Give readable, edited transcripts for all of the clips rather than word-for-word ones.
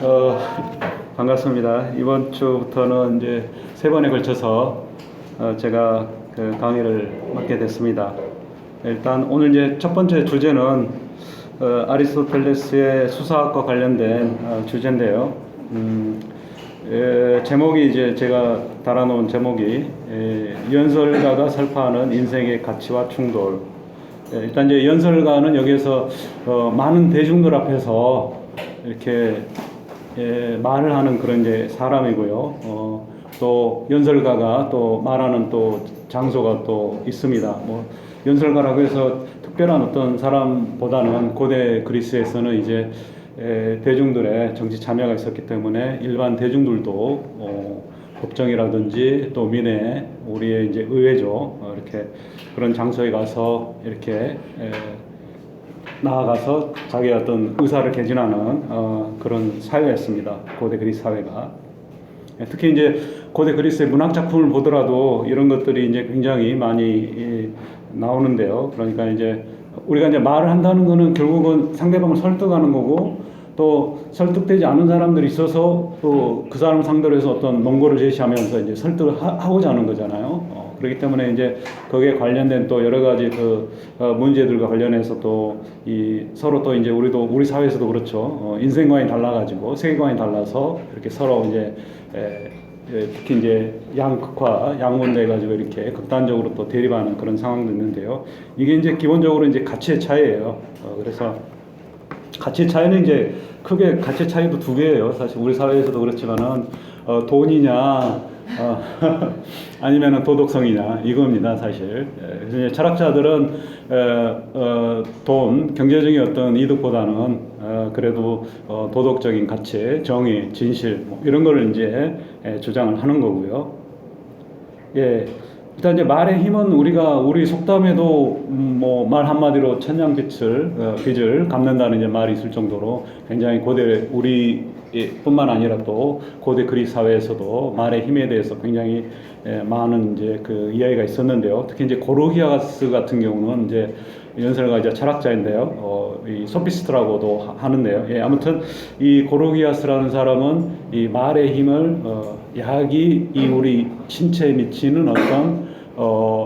어, 반갑습니다. 이번 주부터는 이제 세 번에 걸쳐서 제가 그 강의를 맡게 됐습니다. 일단 오늘 이제 첫 번째 주제는 아리스토텔레스의 수사학과 관련된 주제인데요. 제목이 이제 제가 달아놓은 제목이 연설가가 설파하는 인생의 가치와 충돌. 일단 이제 연설가는 여기에서 많은 대중들 앞에서 이렇게 말을 하는 그런 이제 사람이고요. 또 연설가가 또 말하는 또 장소가 또 있습니다. 뭐 연설가라고 해서 특별한 어떤 사람보다는 고대 그리스에서는 이제 대중들의 정치 참여가 있었기 때문에 일반 대중들도 법정이라든지 또 민회, 우리의 이제 의회죠. 이렇게 그런 장소에 가서 이렇게 나아가서 자기의 어떤 의사를 개진하는 그런 사회였습니다. 고대 그리스 사회가. 특히 이제 고대 그리스의 문학 작품을 보더라도 이런 것들이 이제 굉장히 많이 나오는데요. 그러니까 이제 우리가 이제 말을 한다는 거는 결국은 상대방을 설득하는 거고, 또 설득되지 않은 사람들이 있어서 또 그 사람을 상대로 해서 어떤 논거를 제시하면서 이제 설득을 하고자 하는 거잖아요. 그렇기 때문에 이제 거기에 관련된 또 여러 가지 그 문제들과 관련해서 또 이 서로 또 이제 우리 사회에서도 그렇죠. 인생관이 달라가지고 세계관이 달라서 이렇게 서로 이제 특히 이제 양극화, 양분돼 가지고 이렇게 극단적으로 또 대립하는 그런 상황도 있는데요. 이게 이제 기본적으로 이제 가치의 차이예요. 그래서 가치 차이는 이제 크게 가치 차이도 두 개예요. 사실 우리 사회에서도 그렇지만은 돈이냐 아니면은 도덕성이냐 이겁니다. 사실. 그래서 이제 철학자들은 돈, 경제적인 어떤 이득보다는 그래도 도덕적인 가치, 정의, 진실 뭐 이런 거를 이제 주장을 하는 거고요. 예. 일단 이제 말의 힘은 우리 속담에도 뭐 말 한마디로 빚을 갚는다는 이제 말이 있을 정도로 굉장히 고대 우리뿐만 아니라 또 고대 그리스 사회에서도 말의 힘에 대해서 굉장히 많은 이제 그 이야기가 있었는데요. 특히 이제 고르기아스 같은 경우는 이제 연설가이자 철학자인데요. 이 소피스트라고도 하는데요. 예, 아무튼 이 고르기아스라는 사람은 이 말의 힘을 약이 이 우리 신체에 미치는 어떤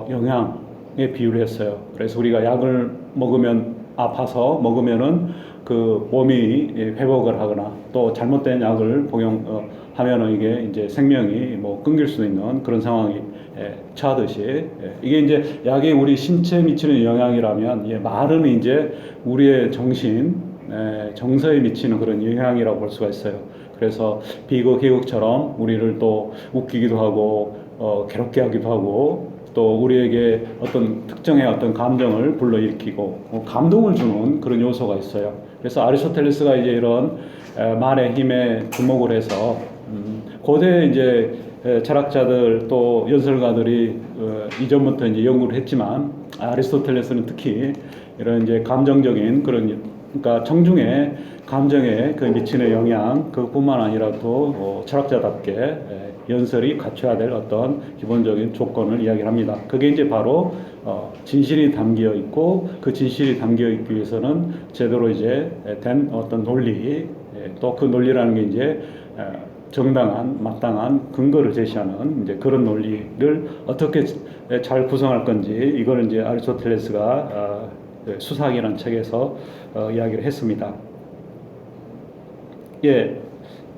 영향에 비유를 했어요. 그래서 우리가 약을 먹으면 아파서 먹으면은 그 몸이 회복을 하거나 또 잘못된 약을 복용하면은 이게 이제 생명이 뭐 끊길 수 있는 그런 상황이 처하듯이 이게 이제 약이 우리 신체에 미치는 영향이라면 말은 이제 우리의 정서에 미치는 그런 영향이라고 볼 수가 있어요. 그래서 비극, 희극처럼 우리를 또 웃기기도 하고 괴롭게 하기도 하고 또 우리에게 어떤 특정의 어떤 감정을 불러일으키고 감동을 주는 그런 요소가 있어요. 그래서 아리스토텔레스가 이제 이런 말의 힘에 주목을 해서 고대 이제 철학자들 또 연설가들이 이전부터 이제 연구를 했지만 아리스토텔레스는 특히 이런 이제 감정적인 그러니까 청중의 감정에 그 미치는 영향 그뿐만 아니라 또 철학자답게 연설이 갖춰야 될 어떤 기본적인 조건을 이야기합니다. 그게 이제 바로 진실이 담겨 있고 그 진실이 담겨 있기 위해서는 제대로 이제 된 어떤 논리 또 그 논리라는 게 이제 정당한 마땅한 근거를 제시하는 이제 그런 논리를 어떻게 잘 구성할 건지 이걸 이제 아리스토텔레스가 수사학이라는 책에서 이야기를 했습니다. 예,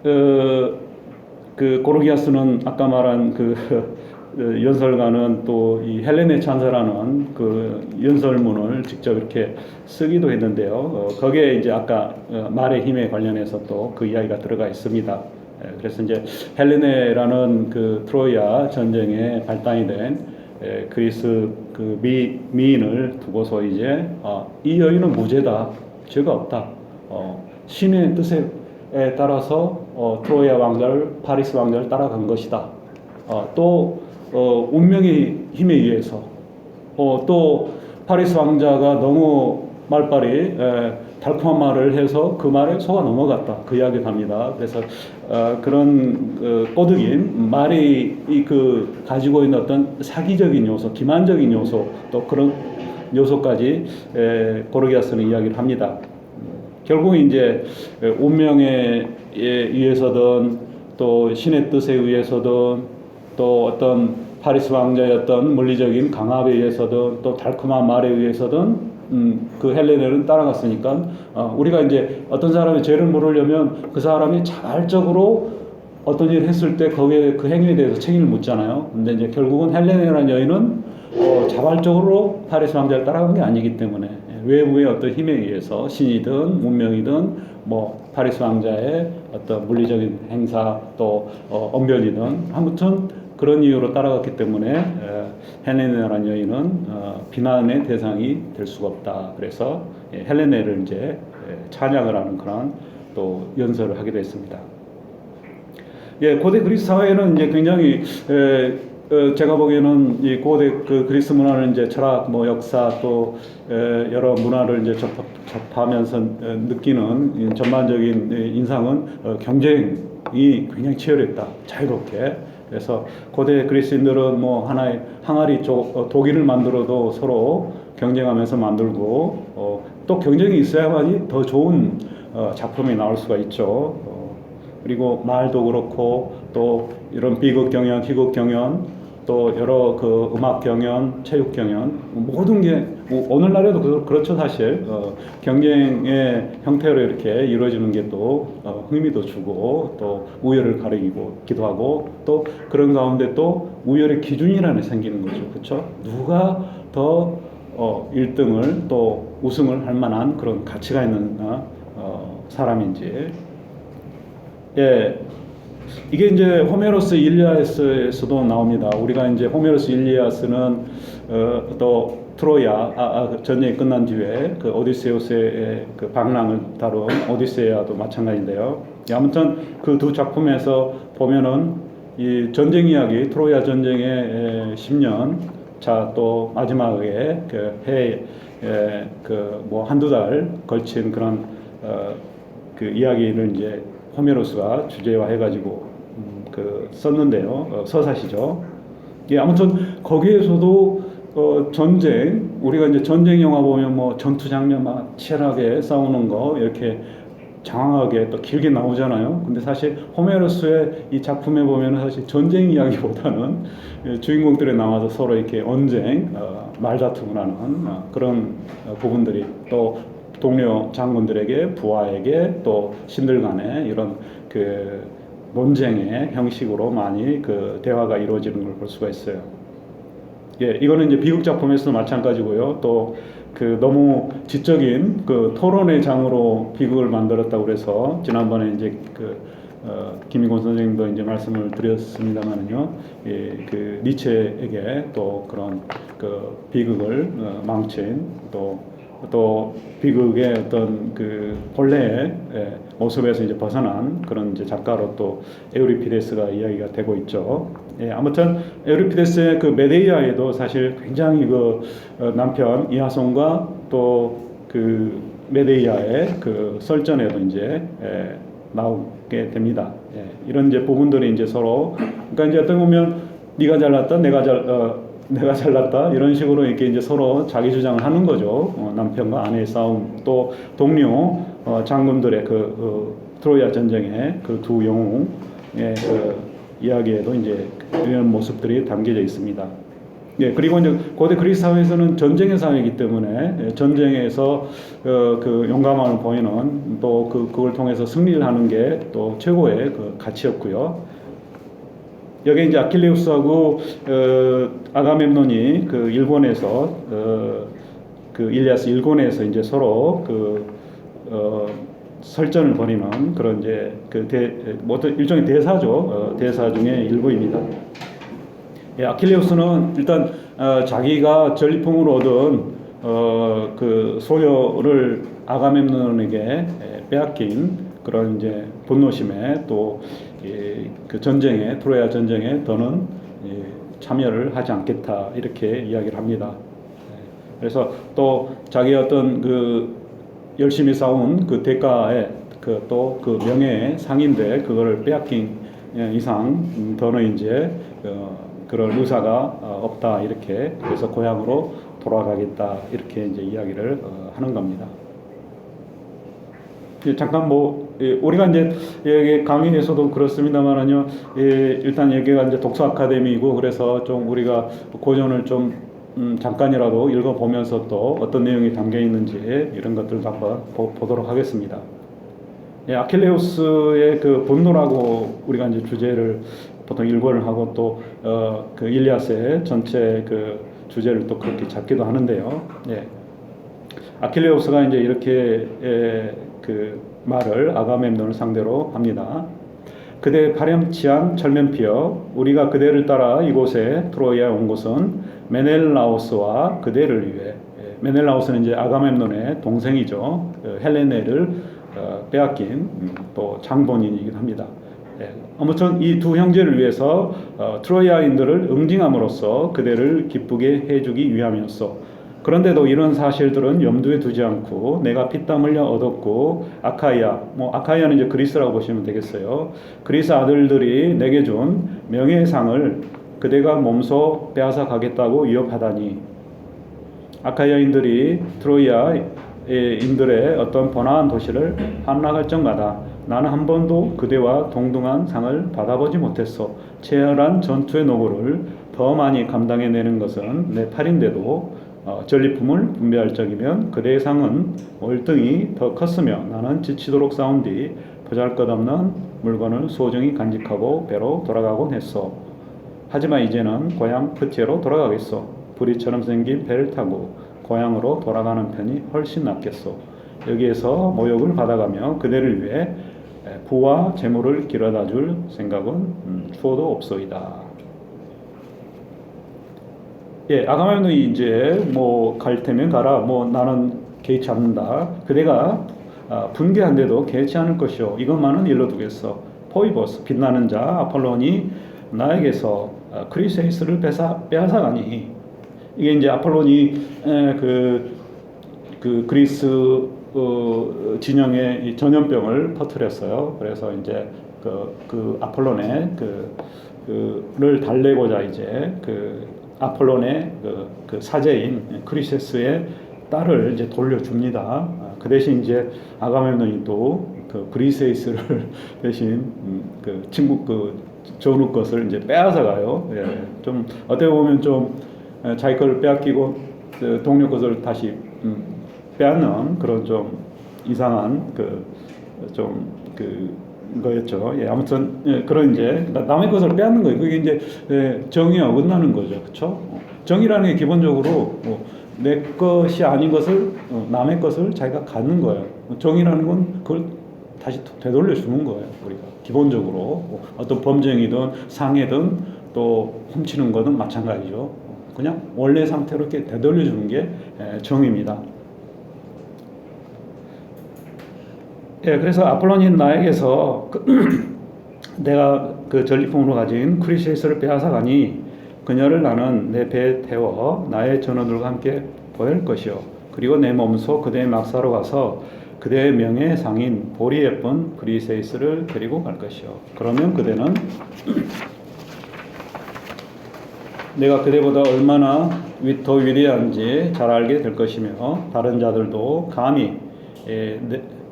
그 고르기아스는 아까 말한 그 연설가는 또 이 헬레네 찬사라는 그 연설문을 직접 이렇게 쓰기도 했는데요. 거기에 이제 아까 말의 힘에 관련해서 또 그 이야기가 들어가 있습니다. 그래서 이제 헬레네라는 그 트로이아 전쟁에 발단이 된 그리스 그 미인을 두고서 이제 이 여인은 무죄다, 죄가 없다. 신의 뜻에 따라서 트로이아 왕자를 파리스 왕자를 따라간 것이다. 또 운명의 힘에 의해서 또 파리스 왕자가 너무 말빨이 달콤한 말을 해서 그 말에 속아 넘어갔다. 그 이야기를 합니다. 그래서 그런 꼬드긴 말이 그 가지고 있는 어떤 사기적인 요소, 기만적인 요소 또 그런 요소까지 고르기아스는 이야기를 합니다. 결국 이제 운명에 의해서든 또 신의 뜻에 의해서든 또 어떤 파리스 왕자의 어떤 물리적인 강압에 의해서든 또 달콤한 말에 의해서든 그 헬레네는 따라갔으니까 우리가 이제 어떤 사람의 죄를 물으려면 그 사람이 자발적으로 어떤 일을 했을 때 거기에 그 행위에 대해서 책임을 묻잖아요. 근데 이제 결국은 헬레네라는 여인은 자발적으로 파리스 왕자를 따라간 게 아니기 때문에 외부의 어떤 힘에 의해서 신이든 문명이든 뭐 파리스 왕자의 어떤 물리적인 행사 또 언변이든 아무튼 그런 이유로 따라갔기 때문에 헬레네라는 여인은 비난의 대상이 될 수가 없다. 그래서 헬레네를 이제 찬양을 하는 그런 또 연설을 하게 됐습니다. 예, 고대 그리스 사회는 이제 굉장히 제가 보기에는 이 고대 그 그리스 문화는 이제 철학, 뭐 역사 또 여러 문화를 이제 접하면서 느끼는 전반적인 인상은 경쟁이 굉장히 치열했다, 자유롭게. 그래서 고대 그리스인들은 뭐 하나의 항아리 독일을 만들어도 서로 경쟁하면서 만들고 또 경쟁이 있어야만이 더 좋은 작품이 나올 수가 있죠. 그리고 말도 그렇고 또 이런 비극 경연, 희극 경연, 또 여러 그 음악 경연, 체육 경연 모든 게 오늘날에도 그렇죠 사실. 경쟁의 형태로 이렇게 이루어지는 게 또 흥미도 주고 또 우열을 가리기도 하고 또 그런 가운데 또 우열의 기준이라는 게 생기는 거죠, 그렇죠? 누가 더 1등을 또 우승을 할 만한 그런 가치가 있는 사람인지. 예, 이게 이제 호메로스 일리아스에서도 나옵니다. 우리가 이제 호메로스 일리아스는 또 트로야 전쟁이 끝난 뒤에 그 오디세우스의 그 방랑을 다룬 오디세아도 마찬가지인데요. 예, 아무튼 그 두 작품에서 보면은 이 전쟁 이야기, 트로야 전쟁의 10년 차 또 마지막에 그 뭐 한두 달 걸친 그런 그 이야기를 이제 호메로스가 주제화해가지고 썼는데요. 서사시죠. 예, 아무튼 거기에서도 전쟁, 우리가 이제 전쟁 영화 보면 뭐 전투 장면 막 치열하게 싸우는 거 이렇게 장황하게 또 길게 나오잖아요. 근데 사실 호메로스의 이 작품에 보면 사실 전쟁 이야기보다는 주인공들이 나와서 서로 이렇게 언쟁, 말다툼을 하는 그런 부분들이 또 동료 장군들에게 부하에게 또 신들 간에 이런 그 논쟁의 형식으로 많이 그 대화가 이루어지는 걸 볼 수가 있어요. 예, 이거는 이제 비극 작품에서도 마찬가지고요. 또 그 너무 지적인 그 토론의 장으로 비극을 만들었다고 그래서 지난번에 이제 김인곤 선생님도 이제 말씀을 드렸습니다만은요. 예, 그 니체에게 또 그런 그 비극을 망친 또 비극의 어떤 그 본래의 모습에서 이제 벗어난 그런 이제 작가로 또 에우리피데스가 이야기가 되고 있죠. 예, 아무튼 에우리피데스의 그 메데이아에도 사실 굉장히 그 남편 이하손과 또 그 메데이아의 그 설전에도 이제 나오게 됩니다. 예, 이런 이제 부분들이 이제 서로 그러니까 이제 어떻게 보면 네가 잘났다, 내가 잘났다 이런 식으로 이렇게 이제 서로 자기 주장을 하는 거죠. 남편과 아내의 싸움, 또 동료 장군들의 트로야 전쟁의 그 두 영웅의 그 이야기에도 이제 이런 모습들이 담겨져 있습니다. 예, 그리고 이제 고대 그리스 사회에서는 전쟁의 사회이기 때문에 전쟁에서 그 용감함을 보이는 또 그걸 통해서 승리를 하는 게 또 최고의 그 가치였고요. 여기 이제 아킬레우스하고 아가멤논이 그 일본에서 그 일리아스 일본에서 이제 서로 설전을 벌이는 그런 이제 뭐 일종의 대사죠. 대사 중에 일부입니다. 예, 아킬레우스는 일단 자기가 전리품으로 얻은 그 소녀를 아가멤논에게 빼앗긴 그런 이제 분노심에 또 그 전쟁에 트로야 전쟁에 더는 참여를 하지 않겠다 이렇게 이야기를 합니다. 그래서 또 자기 어떤 그 열심히 싸운 그 대가에 또 그 명예의 상인데 그거를 빼앗긴 이상 더는 이제 그럴 의사가 없다 이렇게 그래서 고향으로 돌아가겠다 이렇게 이제 이야기를 하는 겁니다. 잠깐 우리가 이제 여기 강의에서도 그렇습니다만은요, 일단 여기가 이제 독서 아카데미이고 그래서 좀 우리가 고전을 좀 잠깐이라도 읽어보면서 또 어떤 내용이 담겨 있는지 이런 것들도 한번 보도록 하겠습니다. 아킬레우스의 그 분노라고 우리가 이제 주제를 보통 일권을 하고 또 그 일리아스의 전체 그 주제를 또 그렇게 잡기도 하는데요. 아킬레우스가 이제 이렇게 그 말을 아가멤논을 상대로 합니다. 그대 파렴치한 철면피여, 우리가 그대를 따라 이곳에 트로이아에 온 것은 메넬라오스와 그대를 위해. 메넬라오스는 이제 아가멤논의 동생이죠. 헬레네를 빼앗긴 또 장본인이긴 합니다. 아무튼 이 두 형제를 위해서 트로이아인들을 응징함으로써 그대를 기쁘게 해주기 위함이었어. 그런데도 이런 사실들은 염두에 두지 않고 내가 피땀 흘려 얻었고 아카이아, 아카이아는 이제 그리스라고 보시면 되겠어요. 그리스 아들들이 내게 준 명예상을 그대가 몸소 빼앗아 가겠다고 위협하다니. 아카이아인들이 트로이아인들의 어떤 번화한 도시를 함락할 적마다 나는 한 번도 그대와 동등한 상을 받아보지 못했어. 치열한 전투의 노고를 더 많이 감당해내는 것은 내 팔인데도 전리품을 분배할 적이면 그대의 상은 월등히 더 컸으며 나는 지치도록 싸운 뒤 보잘것없는 물건을 소중히 간직하고 배로 돌아가곤 했어. 하지만 이제는 고향 프티에로 돌아가겠어. 부리처럼 생긴 배를 타고 고향으로 돌아가는 편이 훨씬 낫겠어. 여기에서 모욕을 받아가며 그대를 위해 부와 재물을 길어다 줄 생각은 추호도 없소이다. 아가멤논이 이제 갈 테면 가라. 나는 개의치 않는다. 그대가 분개한데도 개의치 않을 것이오. 이것만은 일러두겠어. 포이버스 빛나는 자 아폴론이 나에게서 크리세이스를 빼앗아가니. 이게 이제 아폴론이 그 그리스 진영의 전염병을 퍼뜨렸어요. 그래서 이제 그 아폴론의 그를 달래고자 이제 아폴론의 그 사제인 크리세스의 딸을 이제 돌려줍니다. 그 대신 이제 아가멤논이 또 그 브리세이스를 대신 그 친구 전우 것을 이제 빼앗아 가요. 좀 어떻게 보면 좀 자기 걸 빼앗기고 동료 것을 다시 빼앗는 그런 좀 이상한 거였죠. 아무튼 그런 이제 남의 것을 빼앗는 거예요. 그게 이제 정의에 어긋나는 거죠, 그렇죠? 정의라는 게 기본적으로 내 것이 아닌 것을 남의 것을 자기가 갖는 거예요. 정의라는 건 그걸 다시 되돌려 주는 거예요. 우리가 기본적으로 어떤 범죄이든 상해든 또 훔치는 거든 마찬가지죠. 그냥 원래 상태로 이렇게 되돌려 주는 게 정의입니다. 그래서 아폴론인 나에게서 내가 그 전리품으로 가진 크리세이스를 빼앗아가니 그녀를 나는 내 배에 태워 나의 전원들과 함께 보낼 것이요. 그리고 내 몸소 그대의 막사로 가서 그대의 명예 상인 보리 예쁜 크리세이스를 데리고 갈 것이요. 그러면 그대는 내가 그대보다 얼마나 더 위대한지 잘 알게 될 것이며 다른 자들도 감히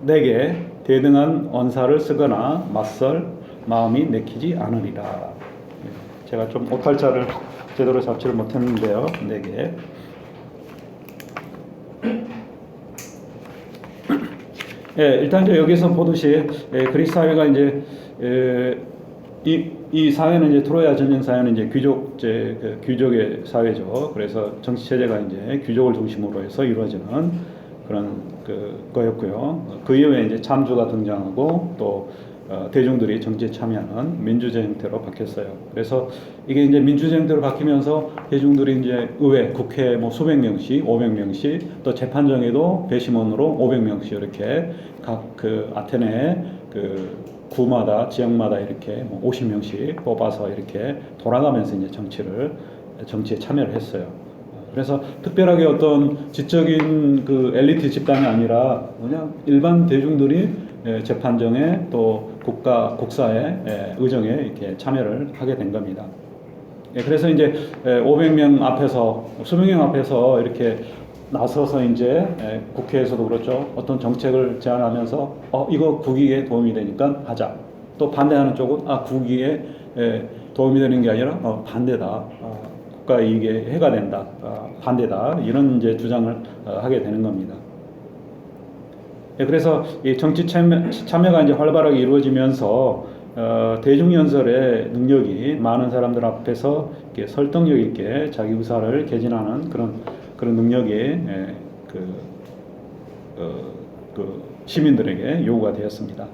내게 대등한 언사를 쓰거나 맞설 마음이 내키지 않으리라. 제가 좀 오탈자를 제대로 잡지를 못했는데요. 내게 일단 이제 여기서 보듯이 그리스 사회가 이제 이 사회는 이제 트로야 전쟁 사회는 이제 귀족의 사회죠. 그래서 정치 체제가 이제 귀족을 중심으로 해서 이루어지는 그런 거였고요. 그 이후에 이제 참주가 등장하고 또 대중들이 정치에 참여하는 민주제 형태로 바뀌었어요. 그래서 이게 이제 민주제 형태로 바뀌면서 대중들이 이제 의회, 국회 수백 명씩, 500명씩 또 재판정에도 배심원으로 500명씩 이렇게 각 아테네 구마다 지역마다 이렇게 50명씩 뽑아서 이렇게 돌아가면서 이제 정치에 참여를 했어요. 그래서 특별하게 어떤 지적인 엘리트 집단이 아니라 그냥 일반 대중들이 재판정에 또 국사의 의정에 이렇게 참여를 하게 된 겁니다. 그래서 이제 500명 앞에서 수백 명 앞에서 이렇게 나서서 이제 국회에서도 그렇죠. 어떤 정책을 제안하면서 이거 국익에 도움이 되니까 하자. 또 반대하는 쪽은 국익에 도움이 되는 게 아니라 반대다. 국가 이익에 해가 된다. 반대다. 이런 이제 주장을 하게 되는 겁니다. 그래서 이 정치 참여가 이제 활발하게 이루어지면서 대중연설의 능력이 많은 사람들 앞에서 이렇게 설득력 있게 자기 의사를 개진하는 그런 능력이 그 시민들에게 요구가 되었습니다.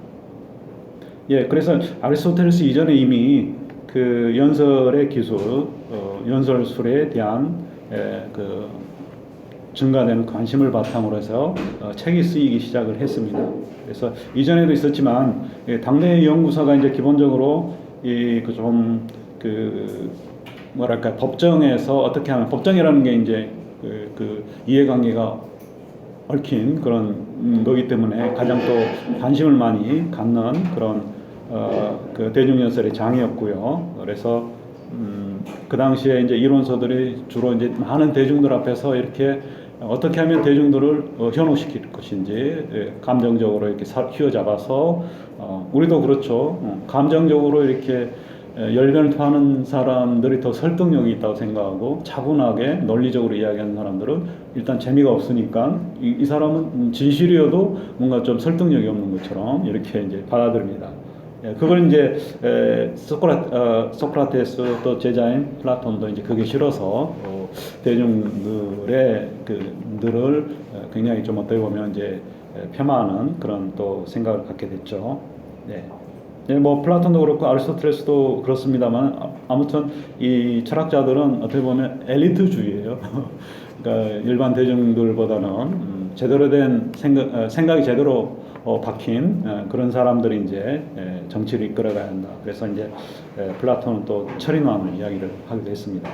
그래서 아리스토텔레스 이전에 이미 그 연설의 기술, 연설술에 대한 그 증가되는 관심을 바탕으로 해서 책이 쓰이기 시작을 했습니다. 그래서 이전에도 있었지만 당내 연구서가 이제 기본적으로 뭐랄까 법정에서 어떻게 하면 법정이라는 게 이제 그 이해관계가 얽힌 그런 거기 때문에 가장 또 관심을 많이 갖는 그런 그 대중연설의 장이었고요. 그래서 그 당시에 이제 이론서들이 주로 이제 많은 대중들 앞에서 이렇게 어떻게 하면 대중들을 현혹시킬 것인지 감정적으로 이렇게 휘어잡아서 우리도 그렇죠. 감정적으로 이렇게 열변을 토하는 사람들이 더 설득력이 있다고 생각하고 차분하게 논리적으로 이야기하는 사람들은 일단 재미가 없으니까 이 사람은 진실이어도 뭔가 좀 설득력이 없는 것처럼 이렇게 이제 받아들입니다. 그걸 이제 소크라테스 또 제자인 플라톤도 이제 그게 싫어서 대중들의 그들을 굉장히 좀 어떻게 보면 이제 폄하하는 그런 또 생각을 갖게 됐죠. 뭐 플라톤도 그렇고 아리스토텔레스도 그렇습니다만 아무튼 이 철학자들은 어떻게 보면 엘리트주의예요. 그러니까 일반 대중들보다는 제대로 된 생각이 제대로 박힌 그런 사람들이 이제 정치를 이끌어가야 한다. 그래서 이제 플라톤은 또 철인왕을 이야기를 하기도 했습니다.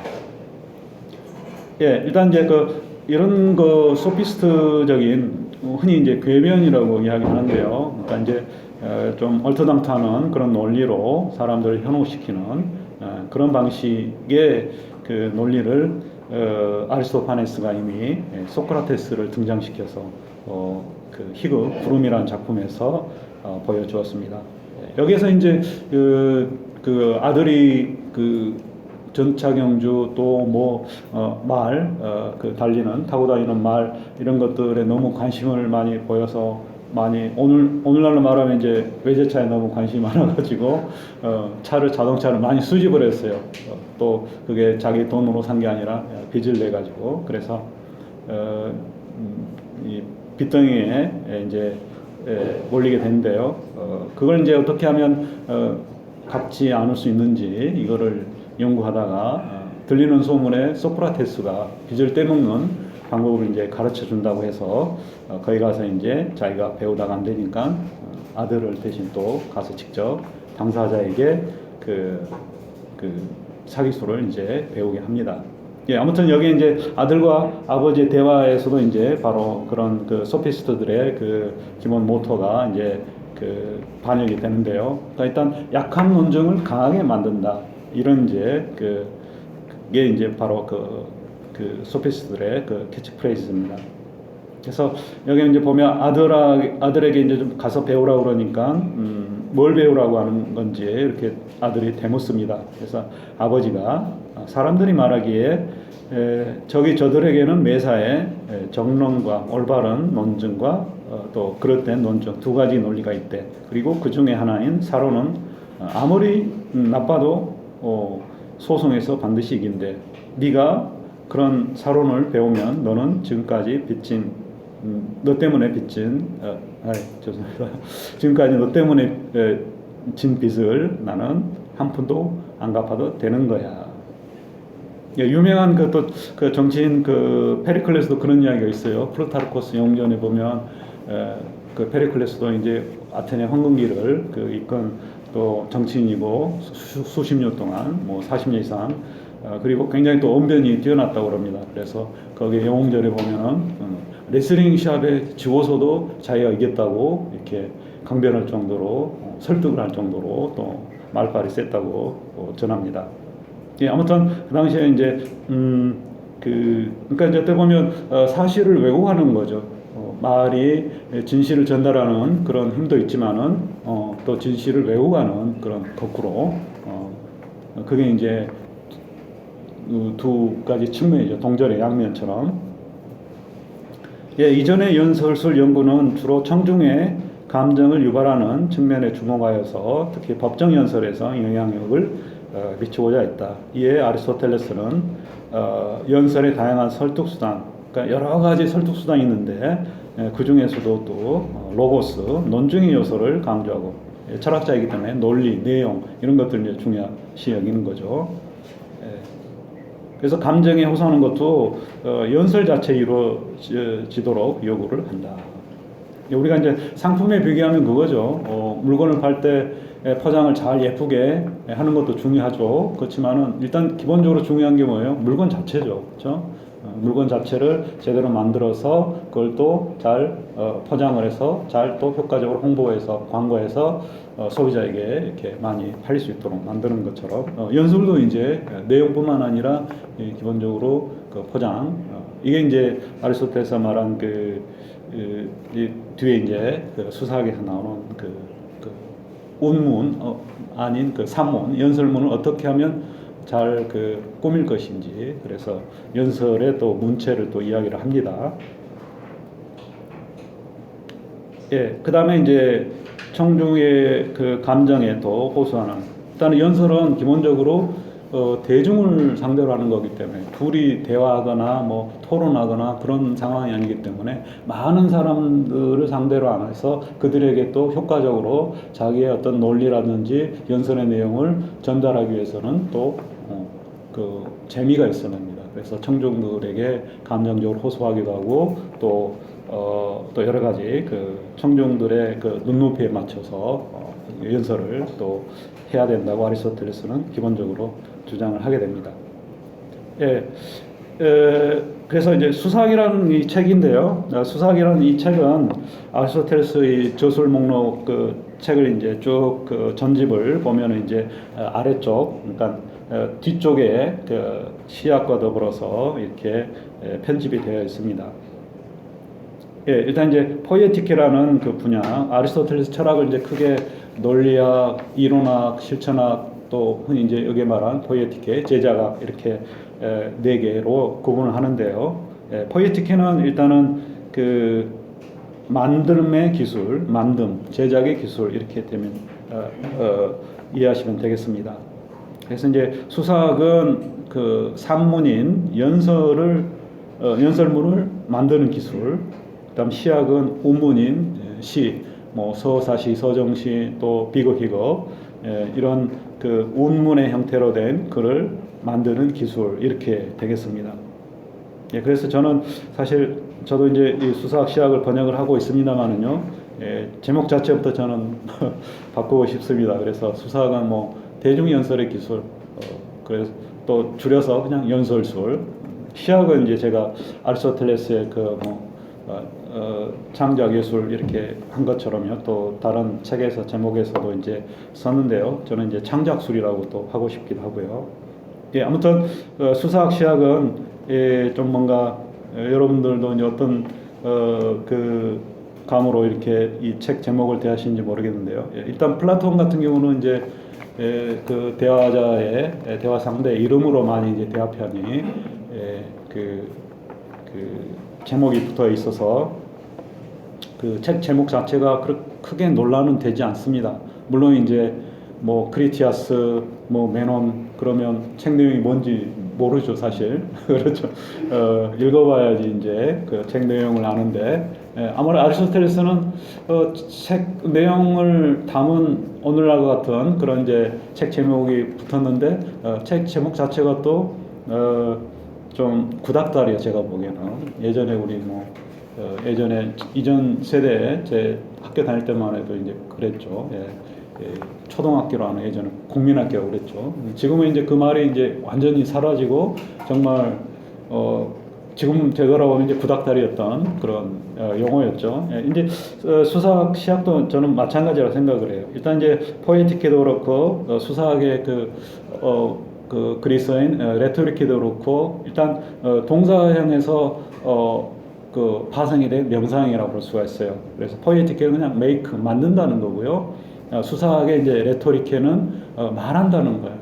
일단 이제 이런 소피스트적인 흔히 이제 궤변이라고 이야기하는데요. 그러니까 이제 좀 얼토당토하는 그런 논리로 사람들을 현혹시키는 그런 방식의 그 논리를 아리스토파네스가 이미 소크라테스를 등장시켜서 그 희극 구름이라는 작품에서 보여주었습니다. 여기에서 이제 그 아들이 그 전차경주 또 뭐 말 달리는 타고 다니는 말 이런 것들에 너무 관심을 많이 보여서 많이 오늘날로 말하면 이제 외제차에 너무 관심이 많아가지고 자동차를 많이 수집을 했어요. 또 그게 자기 돈으로 산 게 아니라 빚을 내 가지고 그래서 이 빚덩이에 이제 몰리게 된대요. 그걸 이제 어떻게 하면 갚지 않을 수 있는지 이거를 연구하다가 들리는 소문에 소크라테스가 빚을 떼먹는 방법을 이제 가르쳐 준다고 해서 거기 가서 이제 자기가 배우다가 안 되니까 아들을 대신 또 가서 직접 당사자에게 그 사기술을 이제 배우게 합니다. 아무튼 여기 이제 아들과 아버지의 대화에서도 이제 바로 그런 그 소피스트들의 그 기본 모토가 이제 그 반영이 되는데요. 그러니까 일단 약한 논증을 강하게 만든다. 이런 이제 그게 이제 바로 그 소피스트들의 그 캐치프레이즈입니다. 그래서 여기 이제 보면 아들에게 이제 좀 가서 배우라고 그러니까 뭘 배우라고 하는 건지 이렇게 아들이 대묻습니다. 그래서 아버지가 사람들이 말하기에 저들에게는 매사에 정론과 올바른 논증과 또 그릇된 논증 두 가지 논리가 있대. 그리고 그 중에 하나인 사로는 아무리 나빠도 소송에서 반드시 이긴대. 네가 그런 사론을 배우면 너는 지금까지 빚진 너 때문에 빚진 죄송합니다. 지금까지 너 때문에 진 빚을 나는 한 푼도 안 갚아도 되는 거야. 유명한 그 정치인 그 페리클레스도 그런 이야기가 있어요. 플루타르코스 영전에 보면 그 페리클레스도 이제 아테네 황금기를 이끈 또 정치인이고 수십 년 동안 뭐 40년 이상 그리고 굉장히 또 언변이 뛰어났다고 합니다. 그래서 거기 영웅전에 보면은 레슬링 시합에 지고서도 자기가 이겼다고 이렇게 강변할 정도로 설득을 할 정도로 또 말빨이 셌다고 전합니다. 아무튼 그 당시에 이제 그러니까 이제 어떻게 보면 사실을 왜곡하는 거죠. 말이 진실을 전달하는 그런 힘도 있지만은 또 진실을 왜곡하는 그런 거꾸로 그게 이제 두 가지 측면이죠. 동절의 양면처럼. 예, 이전의 연설술 연구는 주로 청중의 감정을 유발하는 측면에 주목하여서 특히 법정 연설에서 영향력을 미치고자 했다. 이에 아리스토텔레스는 연설의 다양한 설득 수단, 그러니까 여러 가지 설득 수단이 있는데 그 중에서도 또 로고스, 논증의 요소를 강조하고 철학자이기 때문에 논리, 내용 이런 것들을 이제 중요시 여기는 거죠. 그래서 감정에 호소하는 것도 연설 자체에 이루어지도록 요구를 한다. 우리가 이제 상품에 비교하면 그거죠. 물건을 팔 때 포장을 잘 예쁘게 하는 것도 중요하죠. 그렇지만은 일단 기본적으로 중요한 게 뭐예요? 물건 자체죠. 그렇죠? 물건 자체를 제대로 만들어서 그걸 또 잘 포장을 해서 잘 또 효과적으로 홍보해서 광고해서 소비자에게 이렇게 많이 팔릴 수 있도록 만드는 것처럼 연설도 이제 내용뿐만 아니라 기본적으로 그 포장 이게 이제 아리스토텔레스가 말한 이 뒤에 이제 그 수사학에서 나오는 그 운문 아닌 그 산문 연설문을 어떻게 하면 잘 꾸밀 것인지 그래서 연설의 또 문체를 또 이야기를 합니다. 예, 그 다음에 이제 청중의 그 감정에 또 호소하는 일단은 연설은 기본적으로 대중을 상대로 하는 거기 때문에 둘이 대화하거나 뭐 토론하거나 그런 상황이 아니기 때문에 많은 사람들을 상대로 안 해서 그들에게 또 효과적으로 자기의 어떤 논리라든지 연설의 내용을 전달하기 위해서는 또 그 재미가 있어야 합니다. 그래서 청중들에게 감정적으로 호소하기도 하고 또 여러 가지 그 청중들의 그 눈높이에 맞춰서 연설을 또 해야 된다고 아리스토텔레스는 기본적으로 주장을 하게 됩니다. 예, 그래서 이제 수사학이라는 이 책인데요. 수사학이라는 이 책은 아리스토텔레스의 저술 목록 그 책을 이제 쭉 그 전집을 보면은 이제 아래쪽, 그러니까 뒤쪽에 그 시약과 더불어서 이렇게 편집이 되어 있습니다. 예, 일단 이제 포이에티케라는 그 분야, 아리스토텔레스 철학을 이제 크게 논리학, 이론학, 실천학 또 흔히 이제 여기 말한 포이에티케, 제자각 이렇게 네 개로 구분을 하는데요. 포이에티케는 일단은 그 만듦의 기술, 만듦, 제작의 기술 이렇게 되면 이해하시면 되겠습니다. 그래서 이제 수사학은 그 산문인 연설문을 만드는 기술, 그다음 시학은 운문인 시, 뭐 서사시, 서정시, 또 비거희거 이런 그 운문의 형태로 된 글을 만드는 기술 이렇게 되겠습니다. 예, 그래서 저는 사실 저도 이제 이 수사학 시학을 번역을 하고 있습니다만은요, 제목 자체부터 저는 바꾸고 싶습니다. 그래서 수사학은 뭐 대중연설의 기술, 그래서 또 줄여서 그냥 연설술. 시학은 이제 제가 아리스토텔레스의 창작 예술 이렇게 한 것처럼요. 또 다른 책에서 제목에서도 이제 썼는데요. 저는 이제 창작술이라고 또 하고 싶기도 하고요. 예, 아무튼 수사학 시학은 좀 뭔가 여러분들도 이제 어떤 그 감으로 이렇게 이 책 제목을 대하시는지 모르겠는데요. 예, 일단 플라톤 같은 경우는 이제 그 대화자의 대화 상대의 이름으로 많이 이제 대화편이 그 제목이 붙어 있어서 그 책 제목 자체가 크게 논란은 되지 않습니다. 물론 이제 뭐 크리티아스, 뭐 메논 그러면 책 내용이 뭔지 모르죠 사실. 그렇죠. 읽어봐야지 이제 그 책 내용을 아는데 아무래도 아리스토텔레스는 책 내용을 담은 오늘날과 같은 그런 이제 책 제목이 붙었는데 책 제목 자체가 또 좀 구닥다리야 제가 보기에는. 예전에 우리 뭐 예전에 이전 세대에 제 학교 다닐 때만 해도 이제 그랬죠. 초등학교로 하는 예전에 국민학교라고 그랬죠. 지금은 이제 그 말이 이제 완전히 사라지고 정말 지금 되돌아보면 이제 구닥다리였던 그런 용어였죠. 이제 수사학 시학도 저는 마찬가지라고 생각을 해요. 일단 이제 포에티케도 그렇고 수사학의 그 그리스어인 레토리키도 그렇고 일단 동사형에서 그 파생이 된 명사형이라고 볼 수가 있어요. 그래서 포에티케는 그냥 make 만든다는 거고요. 수사학의 이제 레토리케는 말한다는 거예요.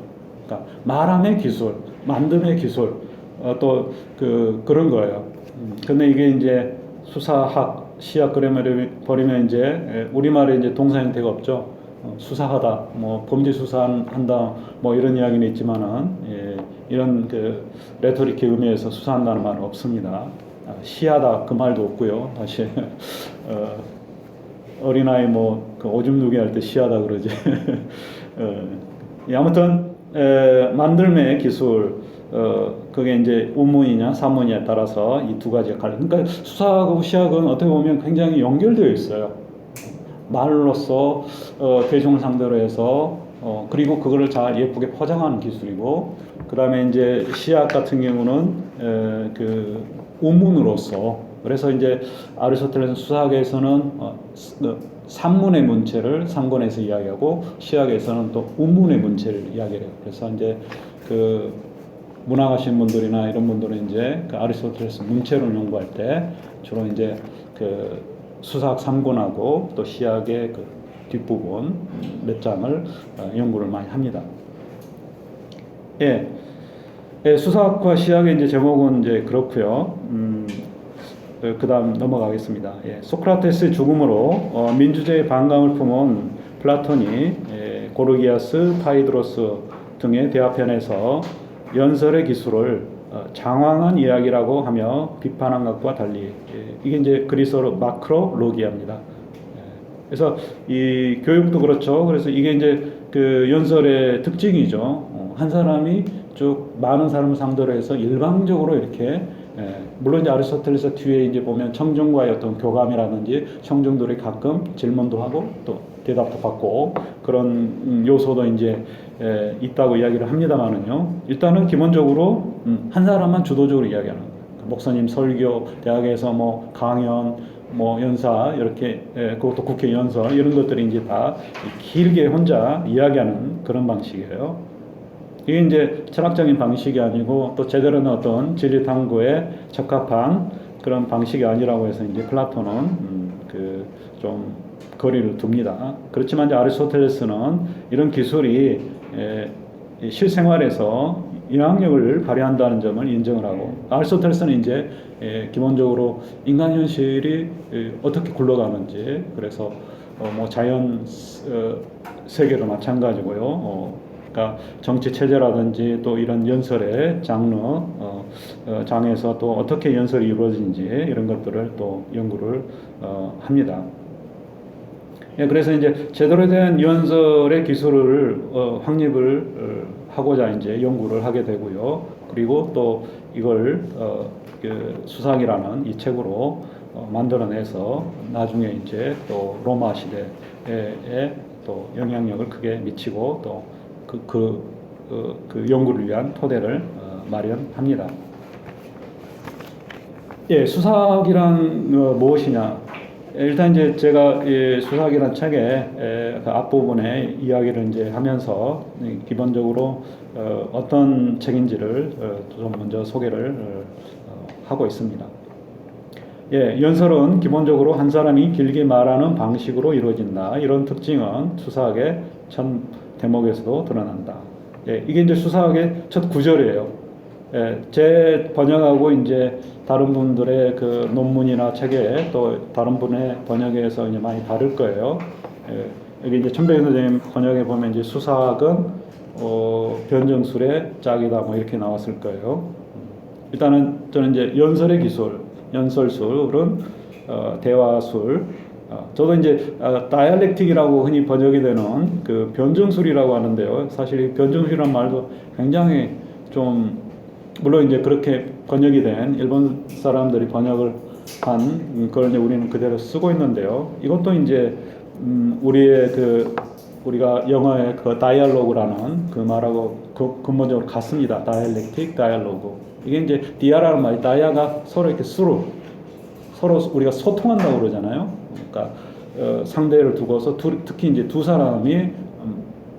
그러니까 말함의 기술, 만듦의 기술, 또 그런 거예요. 근데 이게 이제 수사학, 시학 그래머를 버리면 이제 우리말에 이제 동사 형태가 없죠. 수사하다, 뭐 범죄 수사한다, 뭐 이런 이야기는 있지만은 이런 그 레토릭의 의미에서 수사한다는 말은 없습니다. 시하다 그 말도 없고요. 사실 어린아이 뭐그 오줌 누기 할 때 시하다 그러지. 아무튼 만들매 기술 그게 이제 우문이냐 사문이냐에 따라서 이 두 가지가 갈려. 그러니까 수사하고 시학은 어떻게 보면 굉장히 연결되어 있어요. 말로써 대중을 상대로 해서 그리고 그거를 잘 예쁘게 포장하는 기술이고, 그 다음에 이제 시학 같은 경우는 그 우문으로서, 그래서 이제 아리스토텔레스 수사학에서는 산문의 문체를 상권에서 이야기하고 시학에서는 또 우문의 문체를 이야기해요. 그래서 이제 그 문학하신 분들이나 이런 분들은 이제 그 아리스토텔레스 문체론을 연구할 때 주로 이제 그 수사학 3권하고 또 시학의 그 뒷부분 몇 장을 연구를 많이 합니다. 수사학과 시학의 이제 제목은 이제 그렇고요. 그다음 넘어가겠습니다. 소크라테스의 죽음으로 민주주의의 반감을 품은 플라톤이 고르기아스, 파이드로스 등의 대화편에서 연설의 기술을 장황한 이야기라고 하며 비판한 것과 달리 이게 이제 그리스어로 마크로로기아입니다. 그래서 이 교육도 그렇죠. 그래서 이게 이제 그 연설의 특징이죠. 한 사람이 쭉 많은 사람을 상대로 해서 일방적으로 이렇게 물론 이제 아리스토텔레스 뒤에 이제 보면 청중과의 어떤 교감이라든지 청중들이 가끔 질문도 하고 또 대답도 받고 그런 요소도 이제 있다고 이야기를 합니다만은요. 일단은 기본적으로 한 사람만 주도적으로 이야기하는 거예요. 목사님 설교, 대학에서 뭐 강연, 뭐 연사 이렇게 그것도 국회 연설 이런 것들이 이제 다 길게 혼자 이야기하는 그런 방식이에요. 이게 이제 철학적인 방식이 아니고 또 제대로 된 어떤 진리 탐구에 적합한 그런 방식이 아니라고 해서 이제 플라톤은 그 좀 거리를 둡니다. 그렇지만 이제 아리스토텔레스는 이런 기술이 실생활에서 영향력을 발휘한다는 점을 인정을 하고, 아리스토텔레스는 이제 기본적으로 인간 현실이 어떻게 굴러가는지, 그래서 뭐 자연 세계도 마찬가지고요. 그러니까 정치 체제라든지 또 이런 연설의 장르, 장에서 또 어떻게 연설이 이루어지는지 이런 것들을 또 연구를 합니다. 그래서 이제 제대로 된 연설의 기술을 확립을 하고자 이제 연구를 하게 되고요. 그리고 또 이걸 그 수사학이라는 이 책으로 만들어내서 나중에 이제 또 로마 시대에 또 영향력을 크게 미치고 또 그 연구를 위한 토대를 마련합니다. 수사학이란 무엇이냐? 일단 이제 제가 수사학이란 책의 그 앞부분에 이야기를 이제 하면서 기본적으로 어떤 책인지를 좀 먼저 소개를 하고 있습니다. 연설은 기본적으로 한 사람이 길게 말하는 방식으로 이루어진다. 이런 특징은 수사학의 첫 대목에서도 드러난다. 이게 이제 수사학의 첫 구절이에요. 제 번역하고 이제 다른 분들의 그 논문이나 책에 또 다른 분의 번역에서 이제 많이 다를 거예요. 여기 이제 천백인 선생님 번역에 보면 이제 수사학은 변정술의 짝이다 뭐 이렇게 나왔을 거예요. 일단은 저는 이제 연설의 기술, 연설술은 대화술. 저도 이제 다이알렉틱이라고 흔히 번역이 되는 그 변정술이라고 하는데요. 사실 이 변정술이라는 말도 굉장히 좀 물론 이제 그렇게 번역이 된 일본 사람들이 번역을 한 그걸 이제 우리는 그대로 쓰고 있는데요. 이것도 이제 우리의 우리가 영어의 그 다이얼로그라는 그 말하고 근본적으로 같습니다. 다이알렉틱, 다이얼로그. 이게 이제 디아라는 말이 다이아가 서로 이렇게 서로 우리가 소통한다고 그러잖아요. 그러니까 상대를 두고서 특히 이제 두 사람이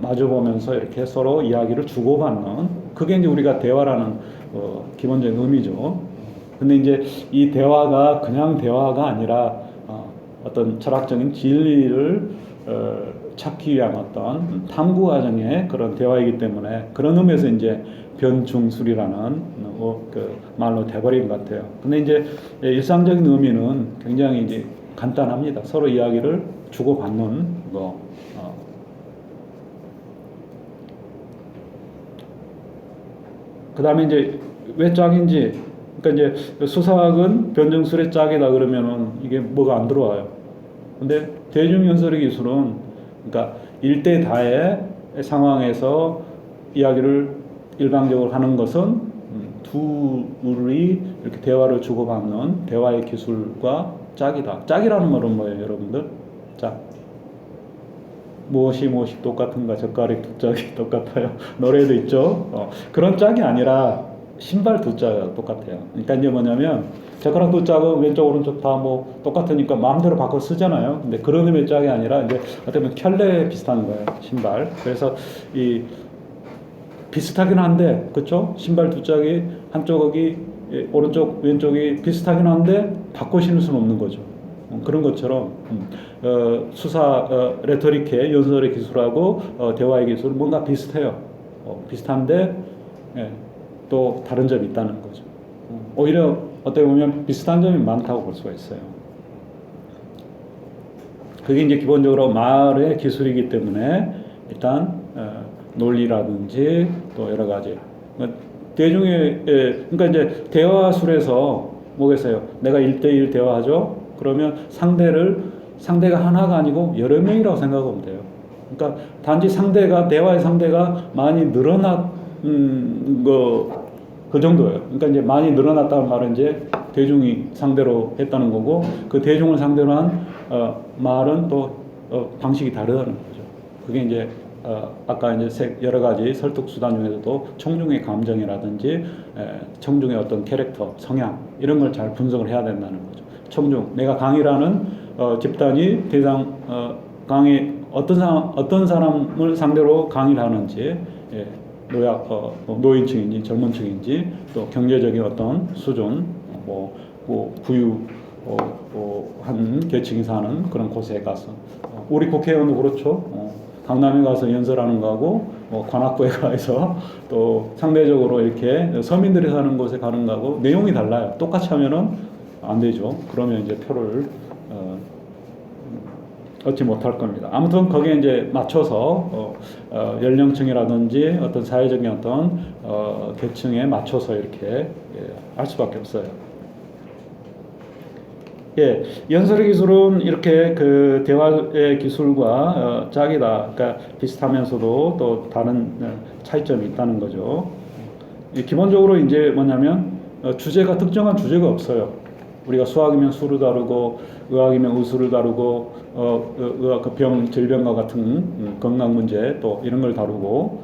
마주 보면서 이렇게 서로 이야기를 주고받는 그게 이제 우리가 대화라는 기본적인 의미죠. 근데 이제 이 대화가 그냥 대화가 아니라 어떤 철학적인 진리를 찾기 위한 어떤 탐구 과정의 그런 대화이기 때문에 그런 의미에서 이제 변중술이라는 그 말로 돼버린 것 같아요. 근데 이제 일상적인 의미는 굉장히 이제 간단합니다. 서로 이야기를 주고받는 거. 그 다음에 이제 왜 짝인지, 그러니까 이제 수사학은 변증술의 짝이다 그러면은 이게 뭐가 안 들어와요. 근데 대중연설의 기술은 그러니까 일대 다의 상황에서 이야기를 일방적으로 하는 것은 둘이 이렇게 대화를 주고받는 대화의 기술과 짝이다. 짝이라는 말은 뭐예요, 여러분들? 짝. 무엇이 똑같은가? 젓가락 두 짝이 똑같아요. 노래도 있죠. 그런 짝이 아니라 신발 두 짝이 똑같아요. 그러니까 이제 뭐냐면 젓가락 두 짝은 왼쪽 오른쪽 다 뭐 똑같으니까 마음대로 바꿔 쓰잖아요. 근데 그런 의미의 짝이 아니라 이제 어떻게 보면 켤레 비슷한 거예요. 신발. 그래서 이 비슷하긴 한데, 그렇죠? 신발 두 짝이 한쪽이 오른쪽 왼쪽이 비슷하긴 한데 바꿔 신을 수는 없는 거죠. 그런 것처럼 수사 레토릭의 연설의 기술하고 대화의 기술 뭔가 비슷해요. 비슷한데 또 다른 점이 있다는 거죠. 오히려 어떻게 보면 비슷한 점이 많다고 볼 수가 있어요. 그게 이제 기본적으로 말의 기술이기 때문에 일단 논리라든지 또 여러 가지 대중의 그러니까 이제 대화술에서 뭐겠어요? 내가 1대1 대화하죠. 그러면 상대가 하나가 아니고 여러 명이라고 생각하면 돼요. 그러니까 단지 대화의 상대가 많이 늘어난 그 정도예요. 그러니까 이제 많이 늘어났다는 말은 이제 대중이 상대로 했다는 거고, 그 대중을 상대로 한 말은 또 방식이 다르다는 거죠. 그게 이제 아까 이제 여러 가지 설득 수단 중에서도 청중의 감정이라든지 청중의 어떤 캐릭터, 성향 이런 걸 잘 분석을 해야 된다는 거죠. 청중, 내가 강의라는 집단이 대상 강의 어떤 사람을 상대로 강의를 하는지, 노인층인지 젊은층인지 또 경제적인 어떤 수준, 부유한 계층이 사는 그런 곳에 가서 우리 국회의원도 그렇죠. 강남에 가서 연설하는 거하고 관악구에 가서 또 상대적으로 이렇게 서민들이 사는 곳에 가는 거하고 내용이 달라요. 똑같이 하면은 안 되죠. 그러면 이제 표를 얻지 못할 겁니다. 아무튼 거기에 이제 맞춰서 연령층이라든지 어떤 사회적인 어떤 계층에 맞춰서 이렇게 할 수밖에 없어요. 연설의 기술은 이렇게 그 대화의 기술과 짝이다. 그러니까 비슷하면서도 또 다른 차이점이 있다는 거죠. 기본적으로 이제 뭐냐면 특정한 주제가 없어요. 우리가 수학이면 수를 다루고 의학이면 의술을 다루고 질병과 같은 건강 문제 또 이런 걸 다루고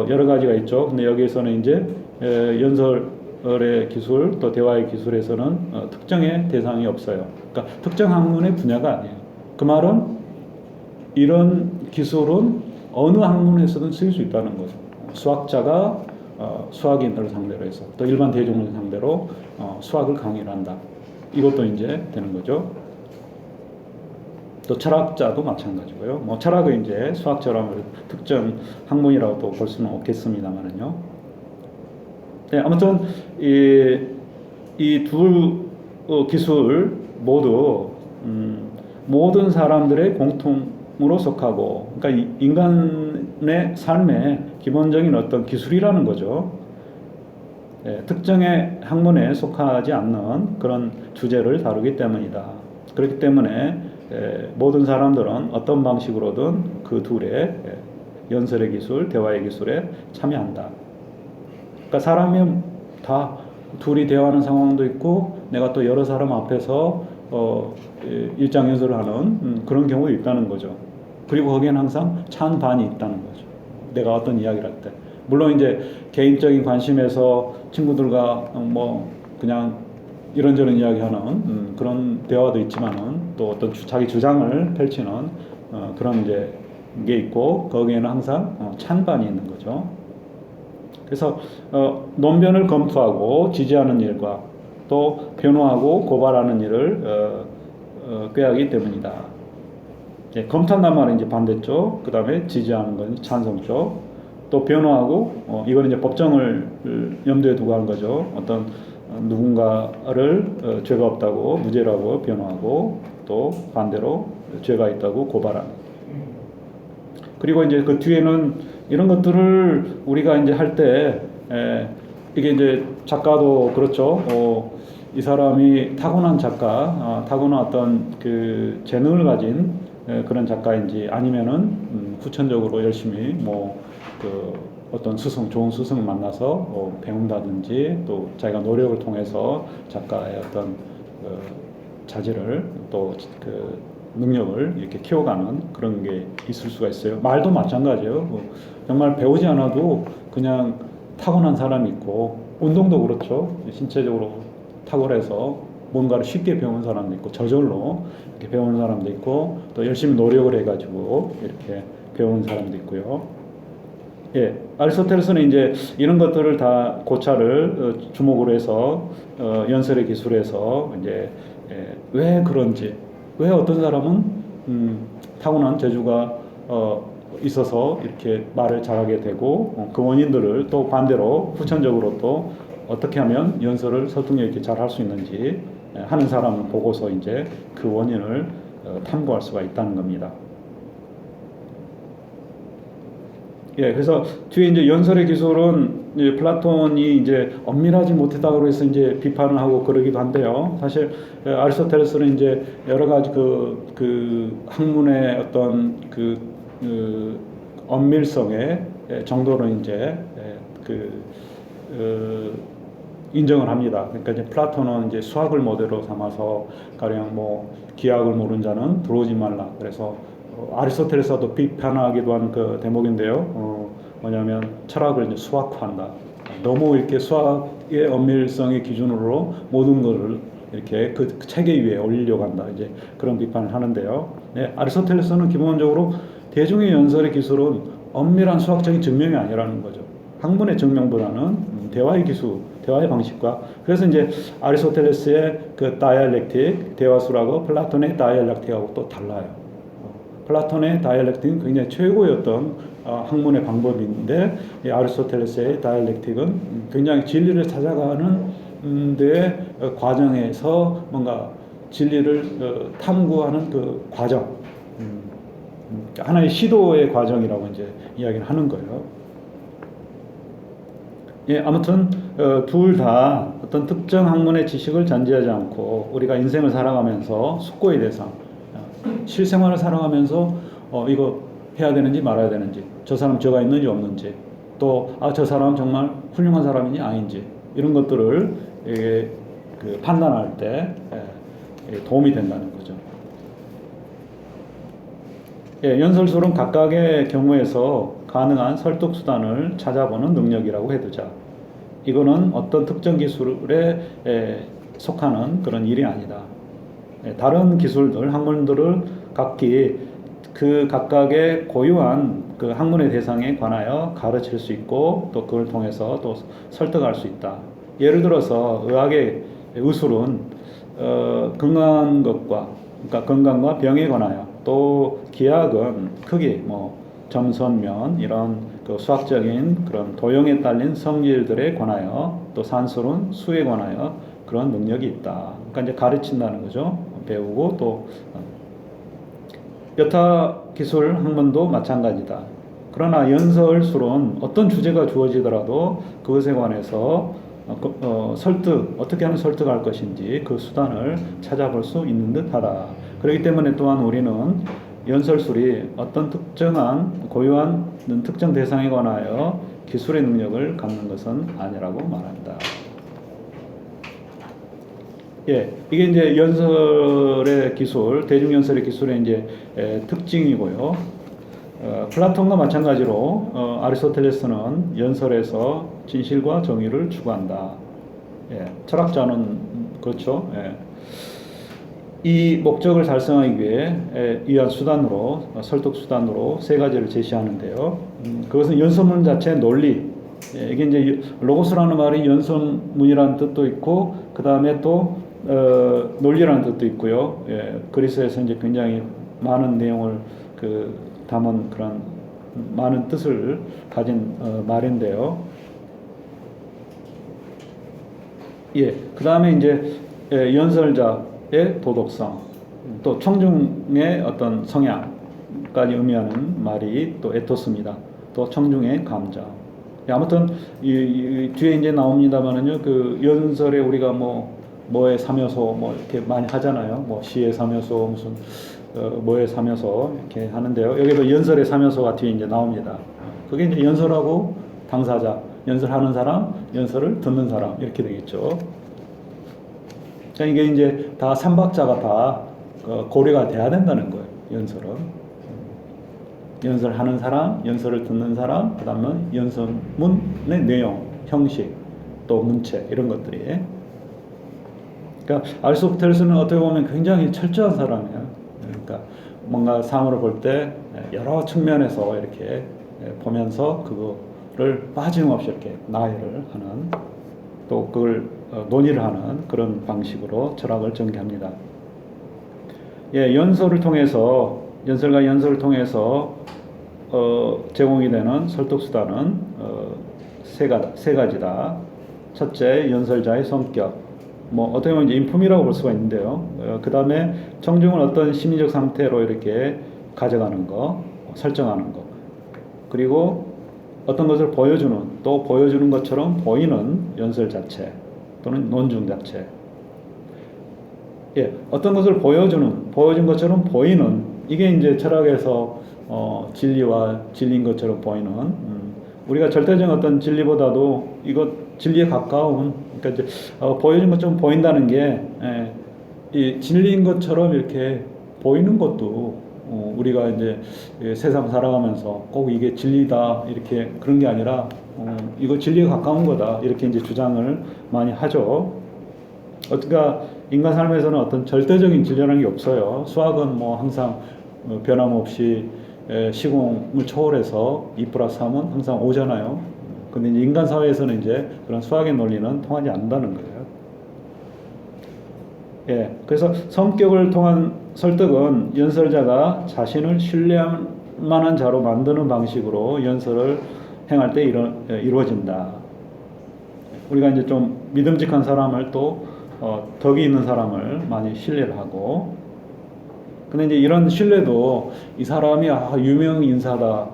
여러 가지가 있죠. 근데 여기에서는 이제 연설의 기술 또 대화의 기술에서는 특정의 대상이 없어요. 그러니까 특정 학문의 분야가 아니에요. 그 말은 이런 기술은 어느 학문에서든 쓸 수 있다는 거죠. 수학자가 수학인들을 상대로 해서 또 일반 대중을 상대로 수학을 강의를 한다. 이것도 이제 되는 거죠. 또 철학자도 마찬가지고요. 철학은 이제 수학처럼 특정 학문이라고 또 볼 수는 없겠습니다만은요. 네, 아무튼 이 두 기술 모두 모든 사람들의 공통으로 속하고, 그러니까 인간의 삶의 기본적인 어떤 기술이라는 거죠. 특정의 학문에 속하지 않는 그런 주제를 다루기 때문이다. 그렇기 때문에 모든 사람들은 어떤 방식으로든 그 둘의 연설의 기술, 대화의 기술에 참여한다. 그러니까 사람이 다 둘이 대화하는 상황도 있고 내가 또 여러 사람 앞에서 일장 연설을 하는 그런 경우도 있다는 거죠. 그리고 거기에는 항상 찬반이 있다는 거죠. 내가 어떤 이야기를 할 때. 물론 이제 개인적인 관심에서 친구들과 그냥 이런저런 이야기하는 그런 대화도 있지만은 또 어떤 자기 주장을 펼치는 그런 이제 게 있고 거기에는 항상 찬반이 있는 거죠. 그래서 논변을 검토하고 지지하는 일과 또 변호하고 고발하는 일을 꾀하기 때문이다. 검토한단 말은 이제 반대쪽, 그 다음에 지지하는 건 찬성 쪽, 또 변호하고 이거는 이제 법정을 염두에 두고 하는 거죠. 어떤 누군가를 죄가 없다고 무죄라고 변호하고 또 반대로 죄가 있다고 고발하는. 그리고 이제 그 뒤에는 이런 것들을 우리가 이제 할 때 이게 이제 작가도 그렇죠. 이 사람이 타고난 작가, 타고난 어떤 그 재능을 가진 그런 작가인지 아니면은 후천적으로 열심히 뭐 그 어떤 좋은 스승을 만나서 배운다든지 또 자기가 노력을 통해서 작가의 어떤 자질을 또 그 능력을 이렇게 키워가는 그런 게 있을 수가 있어요. 말도 마찬가지예요. 정말 배우지 않아도 그냥 타고난 사람이 있고, 운동도 그렇죠. 신체적으로 탁월해서 뭔가를 쉽게 배우는 사람도 있고, 저절로 이렇게 배우는 사람도 있고, 또 열심히 노력을 해가지고 이렇게 배우는 사람도 있고요. 예, 아리스토텔레스는 이제 이런 것들을 다 고찰을 주목으로 해서 연설의 기술에서 이제 왜 그런지, 왜 어떤 사람은 타고난 재주가 있어서 이렇게 말을 잘하게 되고 그 원인들을 또 반대로 후천적으로 또 어떻게 하면 연설을 설득력 있게 잘 할 수 있는지 하는 사람을 보고서 이제 그 원인을 탐구할 수가 있다는 겁니다. 예, 그래서 뒤에 이제 연설의 기술은 이제 플라톤이 이제 엄밀하지 못했다고 해서 이제 비판을 하고 그러기도 한데요. 사실 아리스토텔레스는 이제 여러 가지 그 학문의 어떤 그 엄밀성의 정도로 이제 인정을 합니다. 그러니까 이제 플라톤은 이제 수학을 모델로 삼아서 가령 뭐 기하학을 모르는 자는 들어오지 말라. 그래서 아리스토텔레스도 비판하기도 한 그 대목인데요. 뭐냐면 철학을 이제 수학화한다. 너무 이렇게 수학의 엄밀성의 기준으로 모든 것을 이렇게 그 체계 위에 올리려고 한다. 이제 그런 비판을 하는데요. 네, 아리스토텔레스는 기본적으로 대중의 연설의 기술은 엄밀한 수학적인 증명이 아니라는 거죠. 학문의 증명보다는 대화의 기술, 대화의 방식과, 그래서 이제 아리스토텔레스의 그 다이알렉틱, 대화술하고 플라톤의 다이알렉틱하고 또 달라요. 플라톤의 다이알렉틱은 굉장히 최고였던 학문의 방법인데, 이 아리스토텔레스의 다이알렉틱은 굉장히 진리를 찾아가는 데 과정에서 뭔가 진리를 탐구하는 그 과정, 하나의 시도의 과정이라고 이제 이야기를 하는 거예요. 예, 아무튼 둘 다 어떤 특정 학문의 지식을 전제하지 않고 우리가 인생을 살아가면서 숙고의 대상, 실생활을 살아가면서 이거 해야 되는지 말아야 되는지, 저 사람 죄가 있는지 없는지, 또 저 사람 정말 훌륭한 사람이니 아닌지, 이런 것들을 그 판단할 때 도움이 된다는 거죠. 예, 연설술은 각각의 경우에서 가능한 설득 수단을 찾아보는 능력이라고 해두자. 이거는 어떤 특정 기술에 속하는 그런 일이 아니다. 다른 기술들, 학문들을 각기 그 각각의 고유한 그 학문의 대상에 관하여 가르칠 수 있고, 또 그걸 통해서 또 설득할 수 있다. 예를 들어서 의학의 의술은 건강한 것과, 그러니까 건강과 병에 관하여, 또 기하학은 크기, 뭐 점선면 이런 그 수학적인 그런 도형에 딸린 성질들에 관하여, 또 산술은 수에 관하여 그런 능력이 있다. 그러니까 이제 가르친다는 거죠. 배우고, 또 여타 기술 학문도 마찬가지다. 그러나 연설술은 어떤 주제가 주어지더라도 그것에 관해서 어떻게 하면 설득할 것인지 그 수단을 찾아볼 수 있는 듯하다. 그렇기 때문에 또한 우리는 연설술이 어떤 특정한 고유한 특정 대상에 관하여 기술의 능력을 갖는 것은 아니라고 말한다. 예, 이게 이제 연설의 기술, 대중연설의 기술의 이제 특징이고요. 플라톤과 마찬가지로 아리스토텔레스는 연설에서 진실과 정의를 추구한다. 예, 철학자는 그렇죠. 예. 이 목적을 달성하기 위한 수단으로, 설득 수단으로 세 가지를 제시하는데요. 그것은 연설문 자체의 논리, 이게 이제 로고스라는 말이 연설문이라는 뜻도 있고 그 다음에 또 논리라는 뜻도 있고요. 그리스에서 이제 굉장히 많은 내용을 담은 그런 많은 뜻을 가진 말인데요. 그 다음에 이제 연설자의 도덕성, 또 청중의 어떤 성향까지 의미하는 말이 또 에토스입니다. 또 청중의 감정. 아무튼 이 뒤에 이제 나옵니다만은요. 그 연설에 우리가 뭐의 삼요소 뭐 이렇게 많이 하잖아요. 뭐 시의 삼요소 무슨 뭐의 삼요소 이렇게 하는데요. 여기도 연설의 삼요소가 뒤에 이제 나옵니다. 그게 이제 연설하고 당사자, 연설하는 사람, 연설을 듣는 사람 이렇게 되겠죠. 그러니까 이게 이제 다 삼박자가 다 고려가 돼야 된다는 거예요. 연설은. 연설하는 사람, 연설을 듣는 사람, 그 다음에 연설문의 내용, 형식, 또 문체 이런 것들이. 그러니까 아리스토텔레스는 어떻게 보면 굉장히 철저한 사람이에요. 그러니까 뭔가 사물을 볼 때 여러 측면에서 이렇게 보면서 그거를 빠짐없이 이렇게 나열을 하는, 또 그걸 논의를 하는 그런 방식으로 철학을 전개합니다. 연설을 통해서, 연설과 연설을 통해서 제공이 되는 설득수단은 세 가지다. 첫째, 연설자의 성격. 어떻게 보면 이제 인품이라고 볼 수가 있는데요. 그 다음에 청중을 어떤 심리적 상태로 이렇게 가져가는 거, 설정하는 거. 그리고 어떤 것을 보여주는, 또 보여주는 것처럼 보이는 연설 자체 또는 논중 자체. 어떤 것을 보여준 것처럼 보이는, 이게 이제 철학에서 진리와 진리인 것처럼 보이는, 우리가 절대적인 어떤 진리보다도 이것 진리에 가까운, 그러니까 이제 보여준 것처럼 보인다는 게 이 진리인 것처럼 이렇게 보이는 것도 우리가 이제 세상 살아가면서 꼭 이게 진리다 이렇게 그런 게 아니라 이거 진리에 가까운 거다 이렇게 이제 주장을 많이 하죠. 그러니까 인간 삶에서는 어떤 절대적인 진리라는 게 없어요. 수학은 항상 변함없이 시공을 초월해서 2+3은 항상 5잖아요. 근데 이제 인간 사회에서는 이제 그런 수학의 논리는 통하지 않는다는 거예요. 그래서 성격을 통한 설득은 연설자가 자신을 신뢰할 만한 자로 만드는 방식으로 연설을 행할 때 이루어진다. 우리가 이제 좀 믿음직한 사람을 또 덕이 있는 사람을 많이 신뢰를 하고, 근데 이제 이런 신뢰도 이 사람이 유명 인사다,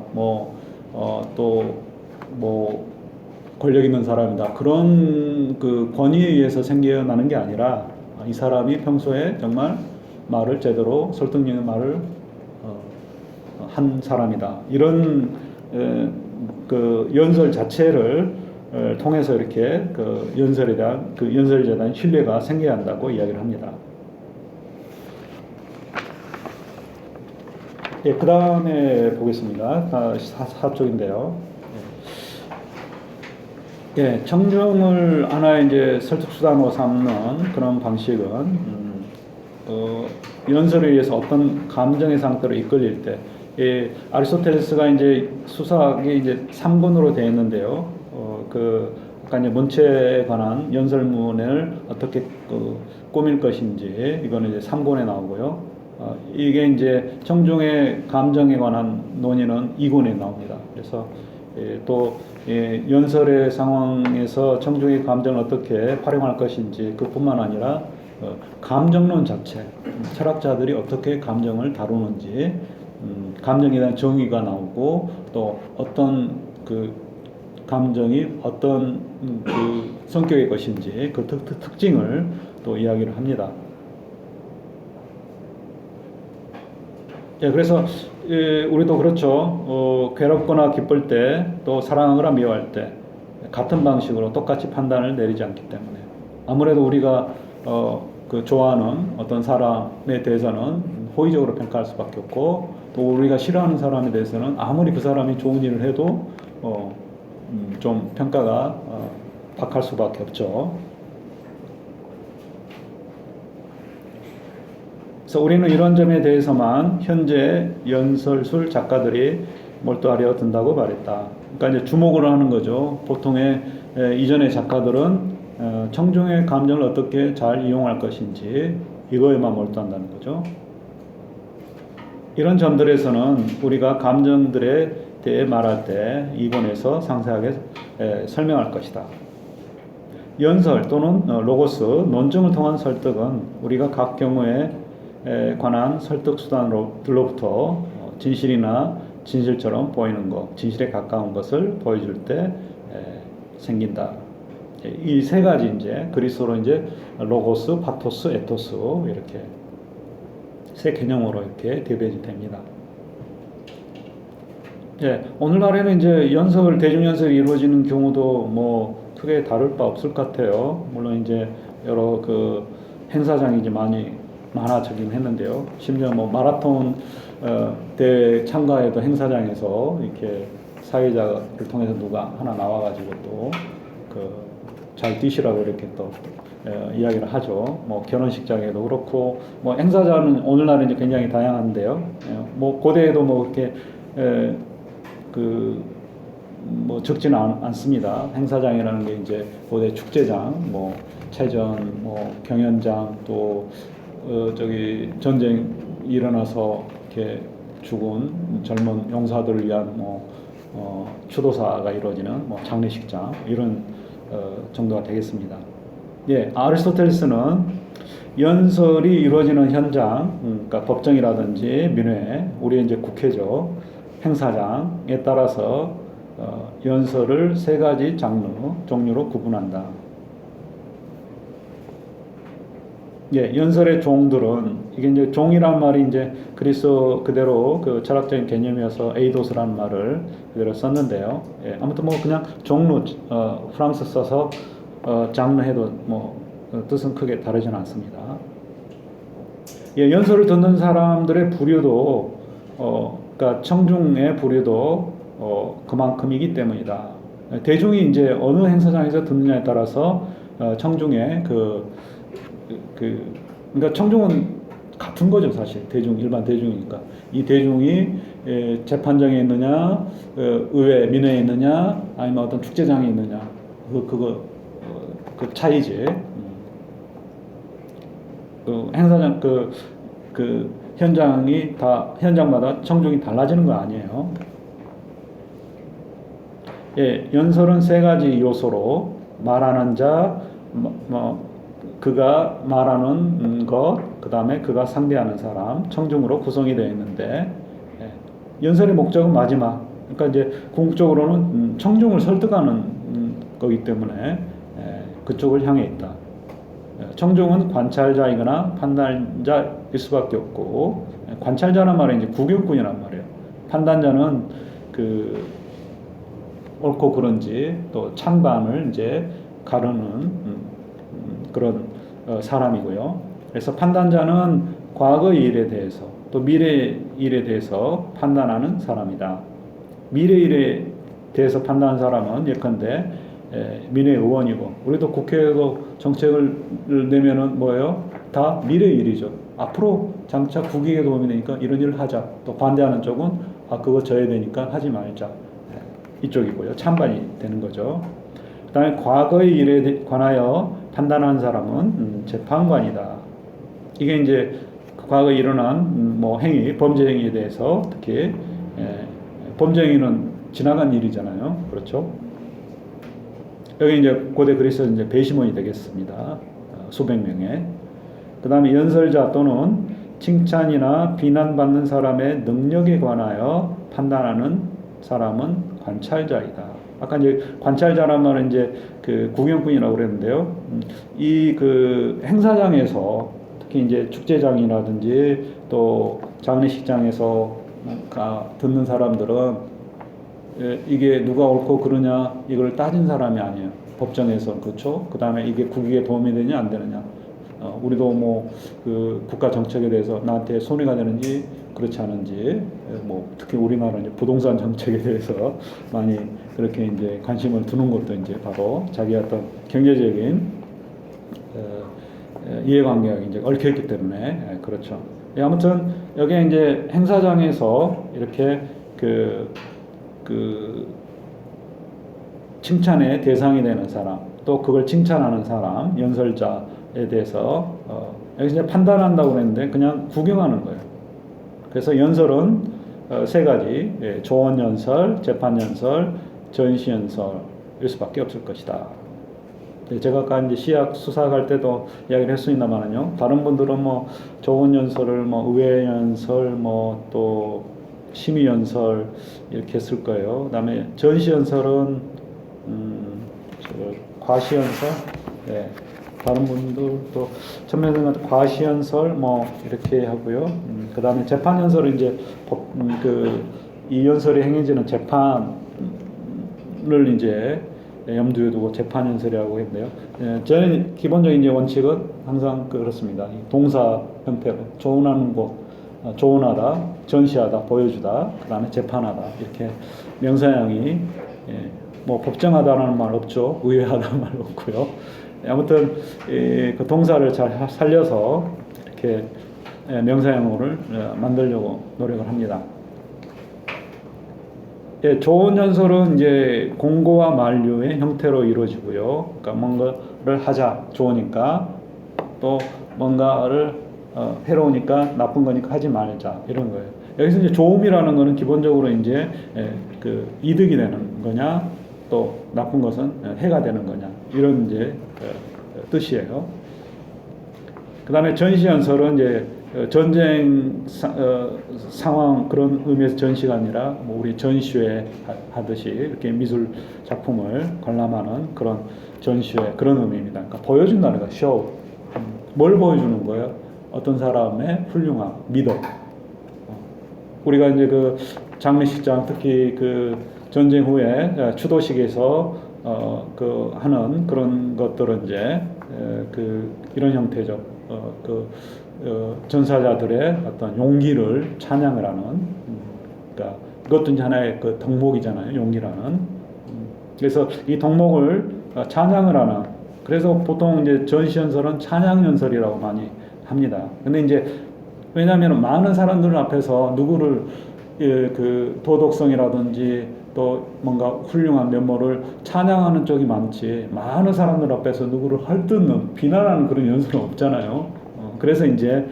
권력 있는 사람이다, 그런 그 권위에 의해서 생겨나는 게 아니라 이 사람이 평소에 정말 말을 제대로 설득력 있는 말을 한 사람이다, 이런 그 연설 자체를 통해서 이렇게 그 연설에 대한, 그 연설자에 대한 신뢰가 생겨야 한다고 이야기를 합니다. 그 다음에 보겠습니다. 4쪽인데요. 청중을 하나의 이제 설득수단으로 삼는 그런 방식은, 연설에 의해서 어떤 감정의 상태로 이끌릴 때, 아리스토텔레스가 이제 수사학이 이제 3권으로 되어 있는데요. 아까 이제 문체에 관한 연설문을 어떻게 꾸밀 것인지, 이거는 이제 3권에 나오고요. 이게 이제 청중의 감정에 관한 논의는 2권에 나옵니다. 그래서 또 연설의 상황에서 청중의 감정을 어떻게 활용할 것인지, 그뿐만 아니라 감정론 자체, 철학자들이 어떻게 감정을 다루는지, 감정에 대한 정의가 나오고, 또 어떤 그 감정이 어떤 그 성격의 것인지 그 특징을 또 이야기를 합니다. 그래서 우리도 그렇죠. 괴롭거나 기쁠 때, 또 사랑하거나 미워할 때 같은 방식으로 똑같이 판단을 내리지 않기 때문에, 아무래도 우리가 그 좋아하는 어떤 사람에 대해서는 호의적으로 평가할 수밖에 없고, 또 우리가 싫어하는 사람에 대해서는 아무리 그 사람이 좋은 일을 해도 좀 평가가 박할 수밖에 없죠. 그래서 우리는 이런 점에 대해서만 현재 연설술 작가들이 몰두하려 든다고 말했다. 그러니까 이제 주목을 하는 거죠. 보통의 이전의 작가들은 청중의 감정을 어떻게 잘 이용할 것인지 이거에만 몰두한다는 거죠. 이런 점들에서는 우리가 감정들에 대해 말할 때 이번에서 상세하게 설명할 것이다. 연설 또는 로고스, 논증을 통한 설득은 우리가 각 경우에 관한 설득 수단들로부터 진실이나 진실처럼 보이는 것, 진실에 가까운 것을 보여줄 때 생긴다. 이 세 가지 이제 그리스어로 이제 로고스, 파토스, 에토스 이렇게 세 개념으로 이렇게 대변이 됩니다. 예, 오늘날에는 이제 연설, 대중 연설이 이루어지는 경우도 뭐 크게 다를 바 없을 것 같아요. 물론 이제 여러 그 행사장이 이제 많아지긴 했는데요. 심지어 뭐 마라톤 대회 참가에도 행사장에서 이렇게 사회자를 통해서 누가 하나 나와가지고 또 그 잘 뛰시라고 이렇게 또 이야기를 하죠. 뭐 결혼식장에도 그렇고 뭐 행사장은 오늘날은 이제 굉장히 다양한데요. 뭐 고대에도 뭐 이렇게 뭐 적지는 않습니다. 행사장이라는 게 이제 고대 축제장, 뭐 체전, 뭐 경연장, 또 저기 전쟁 일어나서 이렇게 죽은 젊은 용사들을 위한 추도사가 이루어지는 뭐 장례식장 이런 정도가 되겠습니다. 예, 아리스토텔레스는 연설이 이루어지는 현장, 그러니까 법정이라든지 민회, 우리 이제 국회죠. 행사장에 따라서 연설을 세 가지 종류로 구분한다. 예, 연설의 종들은 이게 이제 종이란 말이 이제 그리스어 그대로 그 철학적인 개념이어서 에이도스라는 말을 그대로 썼는데요. 예, 아무튼 뭐 그냥 종류 프랑스 써서 장르 해도 뭐 뜻은 크게 다르지는 않습니다. 예, 연설을 듣는 사람들의 부류도 그러니까 청중의 부류도 그만큼이기 때문이다. 대중이 이제 어느 행사장에서 듣느냐에 따라서 청중의 그러니까 청중은 같은 거죠, 사실. 일반 대중이니까. 이 대중이 재판정에 있느냐, 의회, 민회에 있느냐, 아니면 어떤 축제장에 있느냐, 그 차이지. 행사장, 현장마다 청중이 달라지는 거 아니에요. 예, 연설은 세 가지 요소로 말하는 자, 그가 말하는 것, 그 다음에 그가 상대하는 사람, 청중으로 구성이 되어 있는데, 연설의 목적은 마지막, 그러니까 이제 궁극적으로는 청중을 설득하는 거기 때문에 그쪽을 향해 있다. 청중은 관찰자이거나 판단자일 수밖에 없고, 관찰자란 말은 이제 구경꾼이란 말이에요. 판단자는 옳고 그른지 또 찬반을 이제 가르는 그런 사람이고요. 그래서 판단자는 과거의 일에 대해서 또 미래의 일에 대해서 판단하는 사람이다. 미래의 일에 대해서 판단하는 사람은 예컨대 민의 의원이고, 우리도 국회에서 정책을 내면은 뭐예요? 다 미래의 일이죠. 앞으로 장차 국익에 도움이 되니까 이런 일을 하자. 또 반대하는 쪽은 그거 져야 되니까 하지 말자. 이쪽이고요. 찬반이 되는 거죠. 그 다음에 과거의 일에 관하여 판단하는 사람은 재판관이다. 이게 이제 과거에 일어난 뭐 행위, 범죄 행위에 대해서 특히 범죄 행위는 지나간 일이잖아요. 그렇죠? 여기 이제 고대 그리스어 이제 배심원이 되겠습니다. 수백 명의. 그 다음에 연설자 또는 칭찬이나 비난받는 사람의 능력에 관하여 판단하는 사람은 관찰자이다. 아까 이제 관찰자란 말은 이제 그 구경꾼이라고 그랬는데요. 이 행사장에서 특히 이제 축제장이라든지 또 장례식장에서 듣는 사람들은 이게 누가 옳고 그르냐 이걸 따진 사람이 아니에요. 법정에서. 그렇죠? 그 다음에 이게 국익에 도움이 되냐 안 되느냐. 우리도 뭐 국가 정책에 대해서 나한테 손해가 되는지 그렇지 않은지, 뭐 특히 우리나라는 이제 부동산 정책에 대해서 많이 그렇게 이제 관심을 두는 것도 이제 바로 자기 어떤 경제적인 이해관계가 이제 얽혀 있기 때문에 그렇죠. 아무튼 여기 이제 행사장에서 이렇게 그 칭찬의 대상이 되는 사람, 또 그걸 칭찬하는 사람, 연설자에 대해서 여기서 이제 판단한다고 그랬는데 그냥 구경하는 거예요. 그래서 연설은 세 가지, 조언 연설, 재판 연설, 전시 연설일 수밖에 없을 것이다. 제가 아까 이제 시약 수사할 때도 이야기를 했습니다만은요. 다른 분들은 뭐 조언 연설을 뭐 의회 연설, 뭐 또 심의 연설 이렇게 했을 거예요. 그다음에 전시 연설은 과시 연설, 네. 다른 분들도 전면은 과시 연설 뭐 이렇게 하고요. 그다음에 재판 연설은 이제 이 연설이 행해지는 재판을 이제 염두에 두고 재판 연설이라고 했는데요. 저는 기본적인 이제 원칙은 항상 그렇습니다. 동사 형태로 조언하는 것, 조언하다, 전시하다, 보여주다, 그 다음에 재판하다 이렇게 명사형이 뭐 법정하다라는 말 없죠. 의외하다는 말 없고요. 아무튼 그 동사를 잘 살려서 이렇게 명사형어를 만들려고 노력을 합니다. 조언 연설은 이제 공고와 만류의 형태로 이루어지고요. 그러니까 뭔가를 하자 좋으니까 또 뭔가를 해로우니까 나쁜 거니까 하지 말자 이런 거예요. 여기서 이제 좋음이라는 거는 기본적으로 이제 그 이득이 되는 거냐 또 나쁜 것은 해가 되는 거냐 이런 이제 뜻이에요. 그 다음에 전시 연설은 이제 전쟁 상황 그런 의미에서 전시가 아니라 뭐 우리 전시회 하듯이 이렇게 미술 작품을 관람하는 그런 전시회 그런 의미입니다. 그러니까 보여준다는 거, 쇼. 뭘 보여주는 거예요? 어떤 사람의 훌륭함, 미덕. 우리가 이제 그 장례식장 특히 그 전쟁 후에 추도식에서 그 하는 그런 것들은 이제 이런 형태죠. 전사자들의 어떤 용기를 찬양을 하는, 그러니까 그것도 이제 하나의 그 덕목이잖아요. 용기라는. 그래서 이 덕목을 찬양을 하는. 그래서 보통 이제 전시 연설은 찬양 연설이라고 많이 합니다. 근데 이제 왜냐하면 많은 사람들 앞에서 누구를 그 도덕성이라든지 또 뭔가 훌륭한 면모를 찬양하는 쪽이 많지 많은 사람들 앞에서 누구를 헐뜯는 비난하는 그런 연설은 없잖아요. 그래서 이제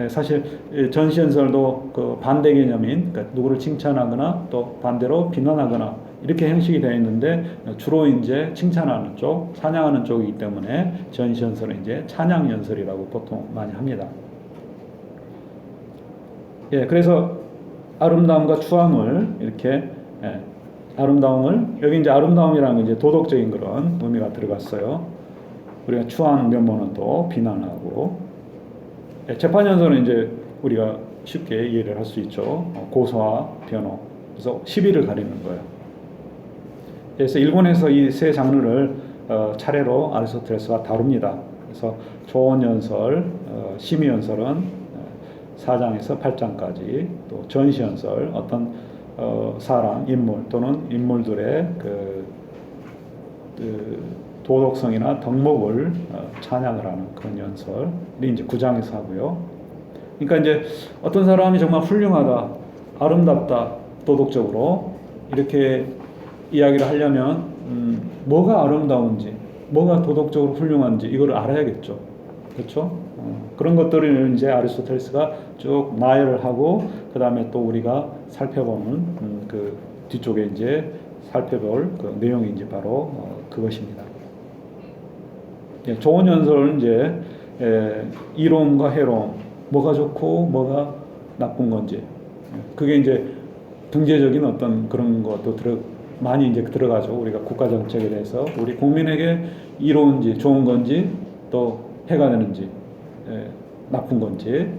사실 전시 연설도 그 반대 개념인 그러니까 누구를 칭찬하거나 또 반대로 비난하거나 이렇게 형식이 되어 있는데 주로 이제 칭찬하는 쪽, 찬양하는 쪽이기 때문에 전시 연설은 이제 찬양 연설이라고 보통 많이 합니다. 그래서 아름다움과 추함을 이렇게 아름다움을 여기 이제 아름다움이라는 건 이제 도덕적인 그런 의미가 들어갔어요. 우리가 추한 면모는 또 비난하고 재판 연설은 이제 우리가 쉽게 이해를 할 수 있죠. 고소와 변호. 그래서 시비를 가리는 거예요. 그래서 일본에서 이 세 장르를 차례로 아리스토텔레스가 다룹니다. 그래서 조언 연설, 심의 연설은 4장에서 8장까지, 또 전시 연설, 어떤 사람, 인물 또는 인물들의 그 도덕성이나 덕목을 찬양을 하는 그런 연설이 이제 9장에서 하고요. 그러니까 이제 어떤 사람이 정말 훌륭하다, 아름답다, 도덕적으로 이렇게 이야기를 하려면 뭐가 아름다운지, 뭐가 도덕적으로 훌륭한지 이걸 알아야겠죠. 그렇죠? 그런 것들을 이제 아리스토텔레스가 쭉 나열을 하고 그 다음에 또 우리가 살펴보는 그 뒤쪽에 이제 살펴볼 그 내용이 이제 바로 그것입니다. 좋은 연설은 이제 이로움과 해로움, 뭐가 좋고 뭐가 나쁜 건지, 그게 이제 경제적인 어떤 그런 것도 많이 이제 들어가죠. 우리가 국가 정책에 대해서 우리 국민에게 이로운지 좋은 건지 또 해가 되는지 나쁜 건지,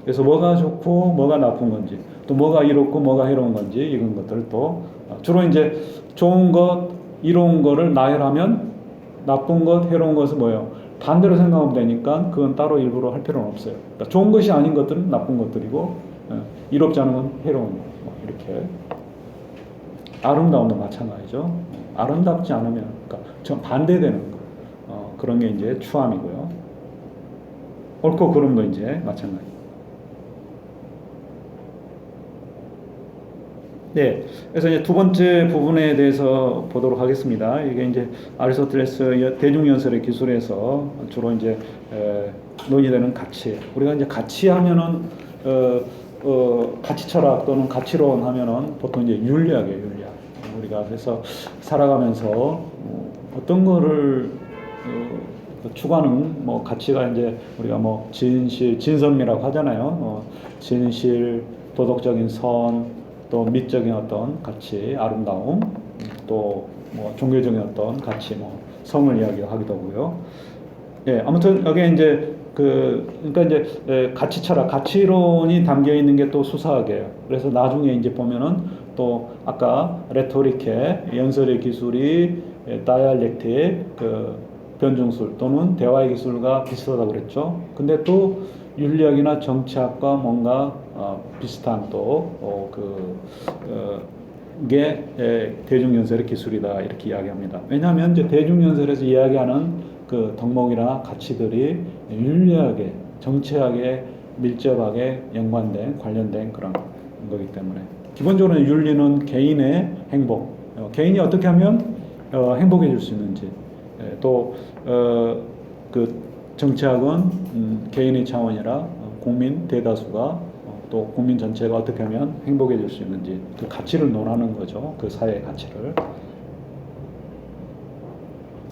그래서 뭐가 좋고 뭐가 나쁜 건지 또 뭐가 이롭고 뭐가 해로운 건지 이런 것들을 또 주로 이제 좋은 것, 이로운 거를 나열하면 나쁜 것, 해로운 것은 뭐예요? 반대로 생각하면 되니까 그건 따로 일부러 할 필요는 없어요. 그러니까 좋은 것이 아닌 것들은 나쁜 것들이고 이롭지 않은 건 해로운 것, 이렇게. 아름다움도 마찬가지죠. 아름답지 않으면 그러니까 전 반대되는 거, 그런 게 이제 추함이고요. 옳고 그름도 이제 마찬가지. 네, 그래서 이제 두 번째 부분에 대해서 보도록 하겠습니다. 이게 이제 아리스토텔레스 대중연설의 기술에서 주로 이제 논의되는 가치. 우리가 이제 가치하면은 가치 철학 또는 가치론 하면은 보통 이제 윤리학이에요, 윤리학. 우리가 그래서 살아가면서 어떤 거를 추구하는 뭐 가치가 이제 우리가 뭐 진실, 진선미라고 하잖아요. 진실, 도덕적인 선, 또 미적인 어떤 가치, 아름다움, 또 뭐 종교적인 어떤 가치, 뭐 성을 이야기하기도 하고요. 예, 아무튼 여기 이제 그러니까 이제 가치 철학, 가치론이 담겨 있는 게 또 수사학이에요. 그래서 나중에 이제 보면은 또 아까 레토릭의 연설의 기술이 다이알렉틱 그 변증술 또는 대화의 기술과 비슷하다고 그랬죠. 근데 또 윤리학이나 정치학과 뭔가 비슷한 게 대중연설의 기술이다 이렇게 이야기합니다. 왜냐하면 이제 대중연설에서 이야기하는 그 덕목이나 가치들이 윤리학에 정치학에 밀접하게 연관된 관련된 그런 거기 때문에 기본적으로 윤리는 개인의 행복, 개인이 어떻게 하면 행복해질 수 있는지, 그 정치학은 개인의 차원이라 국민 대다수가 또 국민 전체가 어떻게 하면 행복해질 수 있는지 그 가치를 논하는 거죠. 그 사회의 가치를.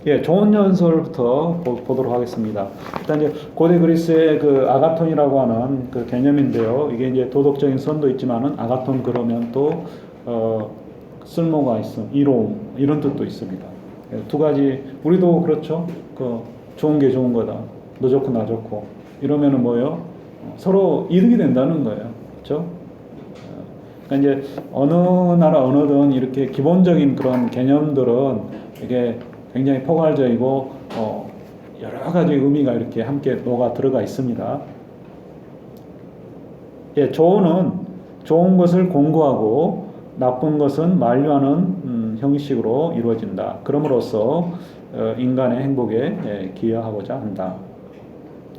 예, 좋은 연설부터 보도록 하겠습니다. 일단 이제 고대 그리스의 그 아가톤이라고 하는 그 개념인데요. 이게 이제 도덕적인 선도 있지만은 아가톤 그러면 또 쓸모가 있음, 이로움 이런 뜻도 있습니다. 예, 두 가지 우리도 그렇죠. 그 좋은 게 좋은 거다. 너 좋고 나 좋고 이러면은 뭐예요? 서로 이득이 된다는 거예요. 그렇죠? 그러니까 이제 어느 나라 언어든 이렇게 기본적인 그런 개념들은 이게 굉장히 포괄적이고 여러 가지 의미가 이렇게 함께 녹아 들어가 있습니다. 예, 조언은 좋은 것을 공고하고 나쁜 것은 만류하는 형식으로 이루어진다. 그럼으로써 인간의 행복에 기여하고자 한다.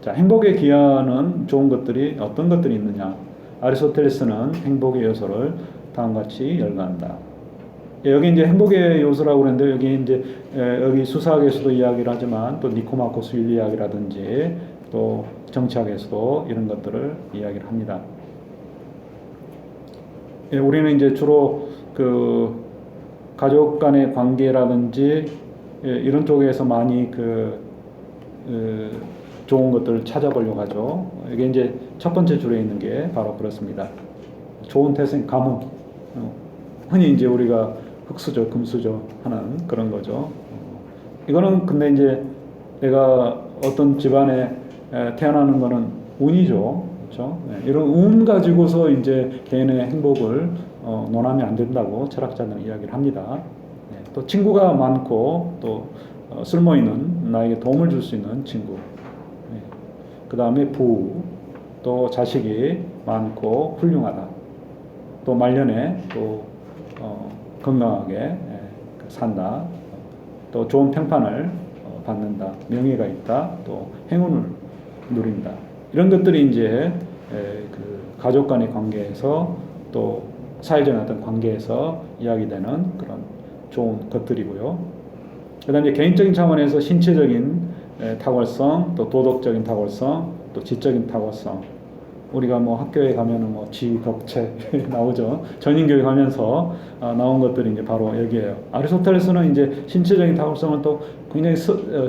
자, 행복에 기여하는 좋은 것들이 어떤 것들이 있느냐? 아리스토텔레스는 행복의 요소를 다음과 같이 열거한다. 여기 이제 행복의 요소라고 그러는데 여기 이제 여기 수사학에서도 이야기를 하지만 또 니코마코스 윤리학이라든지 또 정치학에서도 이런 것들을 이야기를 합니다. 예, 우리는 이제 주로 그 가족 간의 관계라든지 이런 쪽에서 많이 좋은 것들을 찾아보려고 하죠. 이게 이제 첫 번째 줄에 있는 게 바로 그렇습니다. 좋은 태생, 가문. 흔히 이제 우리가 흙수저, 금수저 하는 그런 거죠. 이거는 근데 이제 내가 어떤 집안에 태어나는 거는 운이죠. 그렇죠? 이런 운 가지고서 이제 개인의 행복을 논하면 안 된다고 철학자들은 이야기를 합니다. 또 친구가 많고 또 쓸모 있는 나에게 도움을 줄 수 있는 친구. 그 다음에 또 자식이 많고 훌륭하다. 또 말년에 또 건강하게 산다. 또 좋은 평판을 받는다. 명예가 있다. 또 행운을 누린다. 이런 것들이 이제 그 가족 간의 관계에서 또 사회적인 어떤 관계에서 이야기되는 그런 좋은 것들이고요. 그 다음에 개인적인 차원에서 신체적인 탁월성, 또 도덕적인 탁월성, 또 지적인 탁월성. 우리가 뭐 학교에 가면은 뭐 지덕체 나오죠. 전인교육 하면서 나온 것들이 이제 바로 여기에요. 아리스토텔레스는 이제 신체적인 탁월성은 또 굉장히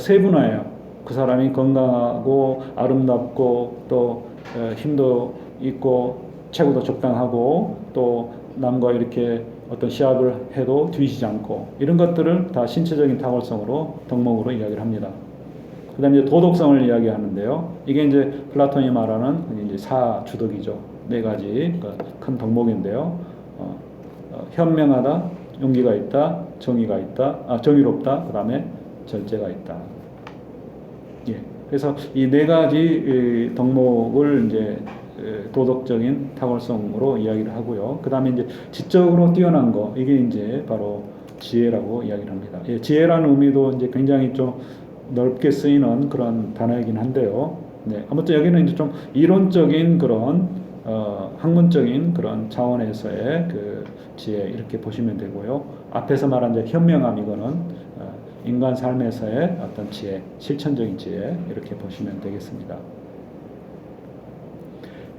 세분화해요. 그 사람이 건강하고 아름답고 또 힘도 있고 체구도 적당하고 또 남과 이렇게 어떤 시합을 해도 뒤지지 않고 이런 것들을 다 신체적인 탁월성으로 덕목으로 이야기를 합니다. 그 다음에 도덕성을 이야기하는데요. 이게 이제 플라톤이 말하는 이제 사주덕이죠. 네 가지 큰 덕목인데요. 현명하다, 용기가 있다, 정의가 있다, 정의롭다, 그 다음에 절제가 있다. 예. 그래서 이 네 가지 덕목을 이제 도덕적인 탁월성으로 이야기를 하고요. 그 다음에 이제 지적으로 뛰어난 거, 이게 이제 바로 지혜라고 이야기를 합니다. 예, 지혜라는 의미도 이제 굉장히 좀 넓게 쓰이는 그런 단어이긴 한데요. 네, 아무튼 여기는 이제 좀 이론적인 그런 학문적인 그런 차원에서의 그 지혜 이렇게 보시면 되고요. 앞에서 말한 이제 현명함 이거는 인간 삶에서의 어떤 지혜, 실천적인 지혜 이렇게 보시면 되겠습니다.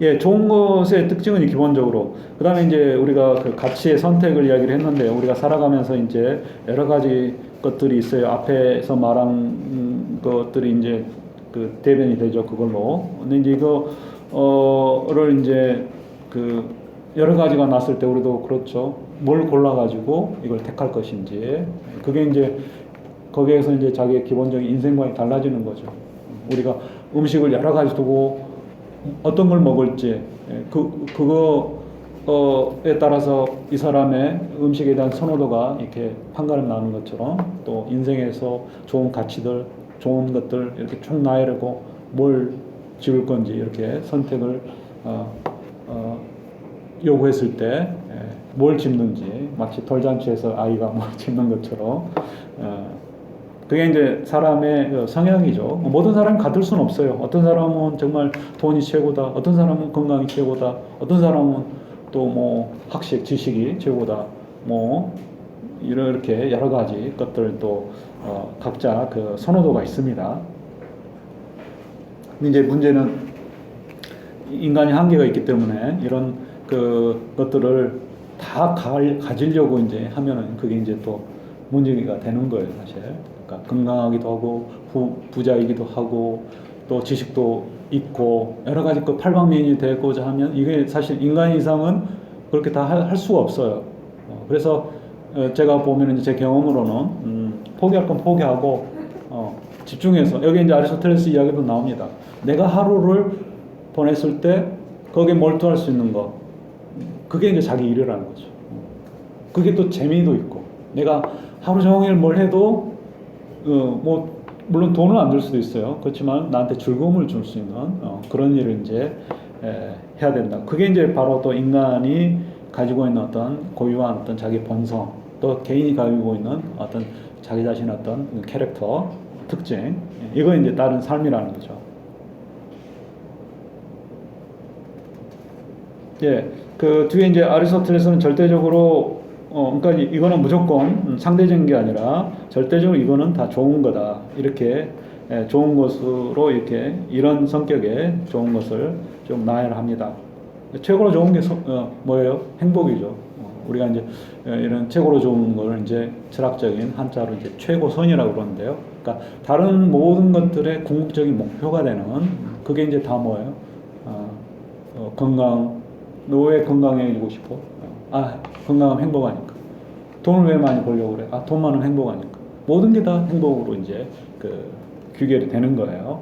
예, 좋은 것의 특징은 기본적으로 그다음에 이제 우리가 그 가치의 선택을 이야기를 했는데 우리가 살아가면서 이제 여러 가지 것들이 있어요. 앞에서 말한 것들이 이제 그 대변이 되죠. 그걸로. 근데 이제 이거를 이제 그 여러 가지가 났을 때 우리도 그렇죠. 뭘 골라가지고 이걸 택할 것인지 그게 이제 거기에서 이제 자기의 기본적인 인생관이 달라지는 거죠. 우리가 음식을 여러 가지 두고 어떤 걸 먹을지 그거에 따라서 이 사람의 음식에 대한 선호도가 이렇게 판가름 나는 것처럼 또 인생에서 좋은 가치들, 좋은 것들 이렇게 쭉 나열하고 뭘 지을 건지 이렇게 선택을 요구했을 때 뭘 집는지 마치 돌잔치에서 아이가 뭘 집는 것처럼 그게 이제 사람의 성향이죠. 모든 사람이 같을 수는 없어요. 어떤 사람은 정말 돈이 최고다. 어떤 사람은 건강이 최고다. 어떤 사람은 또 뭐 학식, 지식이 최고다. 뭐 이렇게 여러 가지 것들 또 각자 그 선호도가 있습니다. 근데 이제 문제는 인간이 한계가 있기 때문에 이런 그 것들을 다 가지려고 이제 하면은 그게 이제 또 문제가 되는 거예요, 사실. 그러니까 건강하기도 하고 부자이기도 하고 또 지식도 있고 여러 가지 그 팔방미인이 되고자 하면 이게 사실 인간 이상은 그렇게 다 할 수가 없어요. 그래서 제가 보면 이제 제 경험으로는 포기할 건 포기하고 집중해서 여기 이제 아리스토텔레스 이야기도 나옵니다. 내가 하루를 보냈을 때 거기에 몰두할 수 있는 거 그게 이제 자기 일이라는 거죠. 그게 또 재미도 있고 내가 하루 종일 뭘 해도 뭐 물론 돈은 안 들 수도 있어요. 그렇지만 나한테 즐거움을 줄 수 있는 그런 일을 이제 해야 된다. 그게 이제 바로 또 인간이 가지고 있는 어떤 고유한 어떤 자기 본성, 또 개인이 가지고 있는 어떤 자기 자신의 어떤 캐릭터 특징, 이거 이제 다른 삶이라는 거죠. 예, 그 뒤에 이제 아리스토텔레스는 절대적으로 그러니까 이거는 무조건 상대적인 게 아니라 절대적으로 이거는 다 좋은 거다. 이렇게 좋은 것으로 이렇게 이런 성격의 좋은 것을 좀 나열합니다. 최고로 좋은 게 뭐예요? 행복이죠. 우리가 이제 이런 최고로 좋은 걸 이제 철학적인 한자로 이제 최고선이라고 그러는데요. 그러니까 다른 모든 것들의 궁극적인 목표가 되는 그게 이제 다 뭐예요? 건강. 너 왜 건강해지고 싶어? 건강하면 행복하니까. 돈을 왜 많이 벌려고 그래? 돈 많으면 행복하니까. 모든 게 다 행복으로 이제 귀결이 되는 거예요.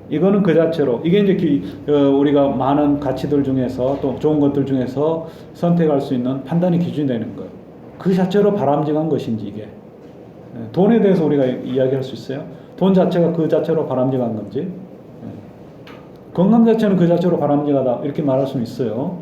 이거는 그 자체로 이게 이제 우리가 많은 가치들 중에서 또 좋은 것들 중에서 선택할 수 있는 판단의 기준이 되는 거예요. 그 자체로 바람직한 것인지 이게 돈에 대해서 우리가 이야기할 수 있어요. 돈 자체가 그 자체로 바람직한 건지 건강 자체는 그 자체로 바람직하다 이렇게 말할 수는 있어요.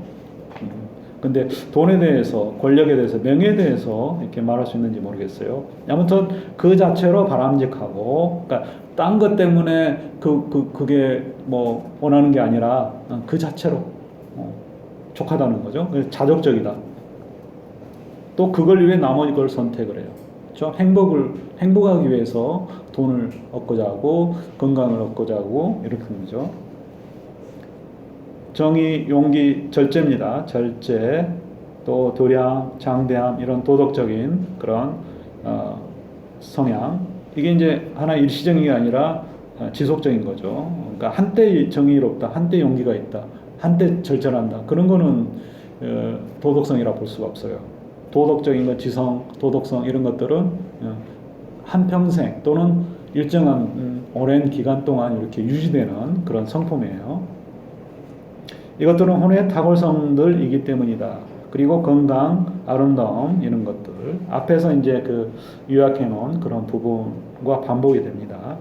근데 돈에 대해서, 권력에 대해서, 명예에 대해서 이렇게 말할 수 있는지 모르겠어요. 아무튼 그 자체로 바람직하고, 그러니까 딴 것 때문에 그게 뭐 원하는 게 아니라 그 자체로 족하다는 거죠. 그래서 자족적이다. 또 그걸 위해 나머지 걸 선택을 해요. 그렇죠? 행복하기 위해서 돈을 얻고자 하고 건강을 얻고자 하고 이렇게 하는 거죠. 정의, 용기, 절제입니다. 절제, 또 도량, 장대함 이런 도덕적인 그런 성향. 이게 이제 하나 일시적인 게 아니라 지속적인 거죠. 그러니까 한때 정의롭다, 한때 용기가 있다, 한때 절제한다. 그런 거는 도덕성이라 볼 수가 없어요. 도덕적인 것, 지성, 도덕성 이런 것들은 한평생 또는 일정한 오랜 기간 동안 이렇게 유지되는 그런 성품이에요. 이것들은 혼의 탁월성들이기 때문이다. 그리고 건강, 아름다움 이런 것들 앞에서 이제 요약해 놓은 그런 부분과 반복이 됩니다.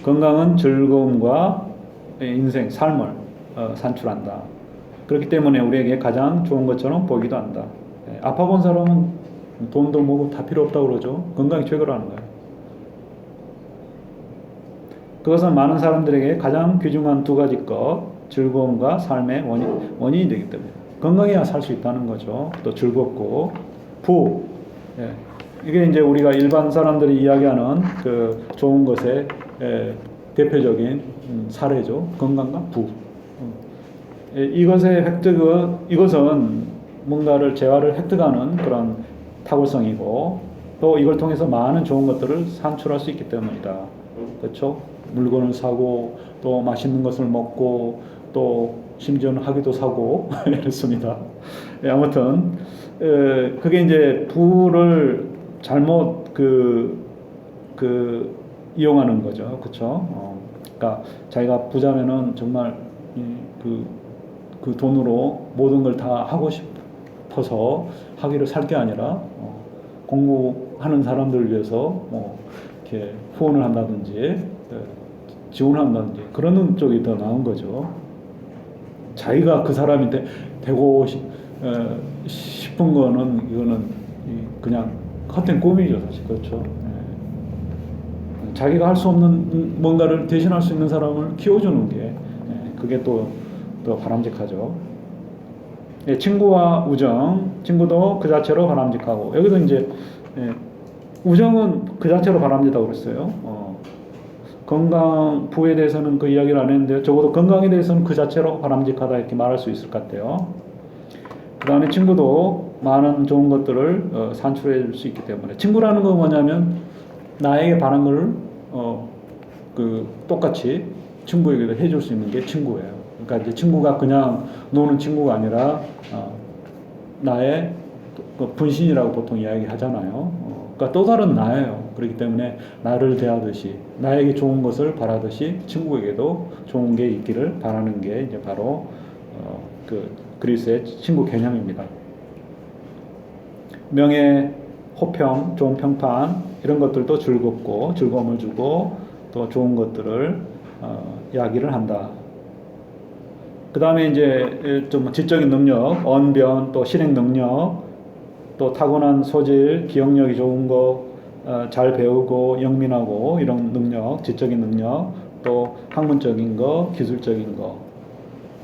건강은 즐거움과 인생, 삶을 산출한다. 그렇기 때문에 우리에게 가장 좋은 것처럼 보이기도 한다. 아파 본 사람은 돈도 뭐고 다 필요 없다고 그러죠. 건강이 최고라는 거예요. 그것은 많은 사람들에게 가장 귀중한 두 가지 것, 즐거움과 삶의 원인이 되기 때문에 건강해야 살 수 있다는 거죠. 또 즐겁고 부. 예. 이게 이제 우리가 일반 사람들이 이야기하는 그 좋은 것의 대표적인 사례죠. 건강과 부. 이것의 이것은 뭔가를 재화를 획득하는 그런 탁월성이고 또 이걸 통해서 많은 좋은 것들을 산출할 수 있기 때문이다. 그렇죠? 물건을 사고 또 맛있는 것을 먹고 또 심지어는 학위도 사고 이렇습니다. 아무튼 그게 이제 부를 잘못 이용하는 거죠. 그렇죠? 그러니까 자기가 부자면은 정말 그 돈으로 모든 걸 다 하고 싶어서 학위를 살 게 아니라 공부하는 사람들을 위해서 뭐 이렇게 후원을 한다든지 지원한다든지 그러는 쪽이 더 나은 거죠. 자기가 그 사람이 되고 싶은 거는 이거는 그냥 헛된 꿈이죠, 사실. 그렇죠. 자기가 할 수 없는 뭔가를 대신할 수 있는 사람을 키워주는 게 그게 또 바람직하죠. 친구와 우정, 친구도 그 자체로 바람직하고 여기도 이제 우정은 그 자체로 바람직하다고 그랬어요. 건강 부에 대해서는 그 이야기를 안 했는데 적어도 건강에 대해서는 그 자체로 바람직하다 이렇게 말할 수 있을 것 같아요. 그 다음에 친구도 많은 좋은 것들을 산출해 줄 수 있기 때문에 친구라는 건 뭐냐면 나에게 바란 걸 똑같이 친구에게도 해줄 수 있는 게 친구예요. 그러니까 이제 친구가 그냥 노는 친구가 아니라 나의 분신이라고 보통 이야기하잖아요. 그러니까 또 다른 나예요. 그렇기 때문에 나를 대하듯이 나에게 좋은 것을 바라듯이 친구에게도 좋은 게 있기를 바라는 게 이제 바로 그리스의 친구 개념입니다. 명예, 호평, 좋은 평판 이런 것들도 즐겁고 즐거움을 주고 또 좋은 것들을 이야기를 한다. 그 다음에 이제 좀 지적인 능력, 언변, 또 실행 능력, 또 타고난 소질, 기억력이 좋은 거, 잘 배우고 영민하고 이런 능력, 지적인 능력, 또 학문적인 거, 기술적인 거,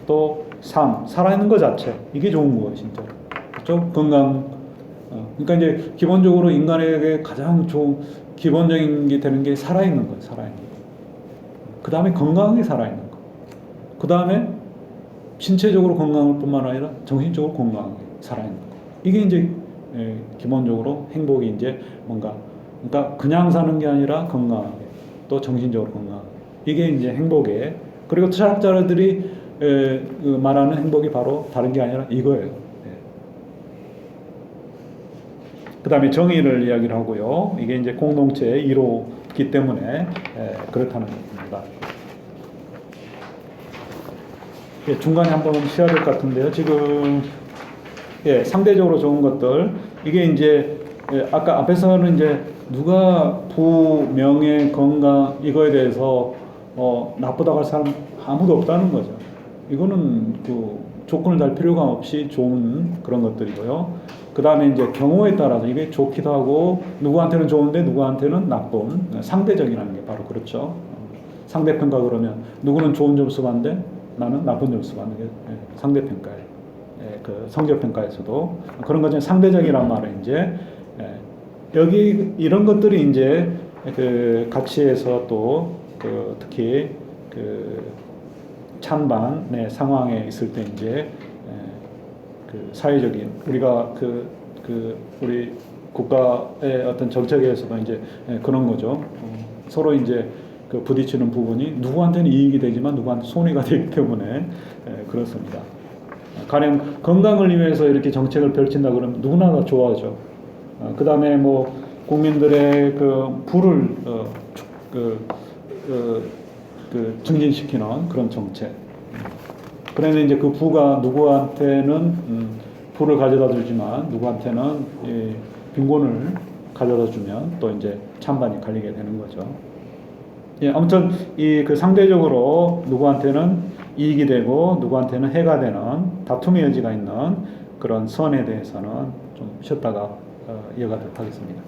또 살아있는 것 자체 이게 좋은 거예요, 진짜. 그렇죠? 건강. 그러니까 이제 기본적으로 인간에게 가장 좋은 기본적인 게 되는 게 살아있는 거예요, 살아있는 거. 그 다음에 건강하게 살아있는 거. 그 다음에 신체적으로 건강할 뿐만 아니라 정신적으로 건강하게 살아있는 거. 이게 이제 기본적으로 행복이 이제 뭔가 그러니까 그냥 사는 게 아니라 건강하게 또 정신적으로 건강하게 이게 이제 행복에 그리고 철학자들이 말하는 행복이 바로 다른 게 아니라 이거예요. 그 다음에 정의를 이야기를 하고요. 이게 이제 공동체의 이로기 때문에 그렇다는 겁니다. 중간에 한번 쉬어야 될 것 같은데요. 지금 상대적으로 좋은 것들 이게 이제 아까 앞에서는 이제 누가 부, 명예, 건강 이거에 대해서 나쁘다고 할 사람 아무도 없다는 거죠. 이거는 그 조건을 달 필요가 없이 좋은 그런 것들이고요. 그 다음에 이제 경우에 따라서 이게 좋기도 하고 누구한테는 좋은데 누구한테는 나쁜 상대적이라는 게 바로 그렇죠. 상대평가 그러면 누구는 좋은 점수 받는데 나는 나쁜 점수 받는 게 상대평가예요. 그 성적평가에서도 그런 것 중에 상대적이란 말은 이제 여기 이런 것들이 이제 그 가치에서 또 특히 그 찬반의 상황에 있을 때 이제 그 사회적인 우리가 우리 국가의 어떤 정책에서도 이제 그런 거죠. 서로 이제 그 부딪히는 부분이 누구한테는 이익이 되지만 누구한테 손해가 되기 때문에 그렇습니다. 가령 건강을 위해서 이렇게 정책을 펼친다 그러면 누구나 다 좋아하죠. 그 다음에 뭐 국민들의 그 부를 증진시키는 그런 정책. 그러면 이제 그 부가 누구한테는 부를 가져다 주지만 누구한테는 빈곤을 가져다 주면 또 이제 찬반이 갈리게 되는 거죠. 아무튼 그 상대적으로 누구한테는 이익이 되고 누구한테는 해가 되는 다툼의 여지가 있는 그런 선에 대해서는 좀 쉬었다가 이어가도록 하겠습니다.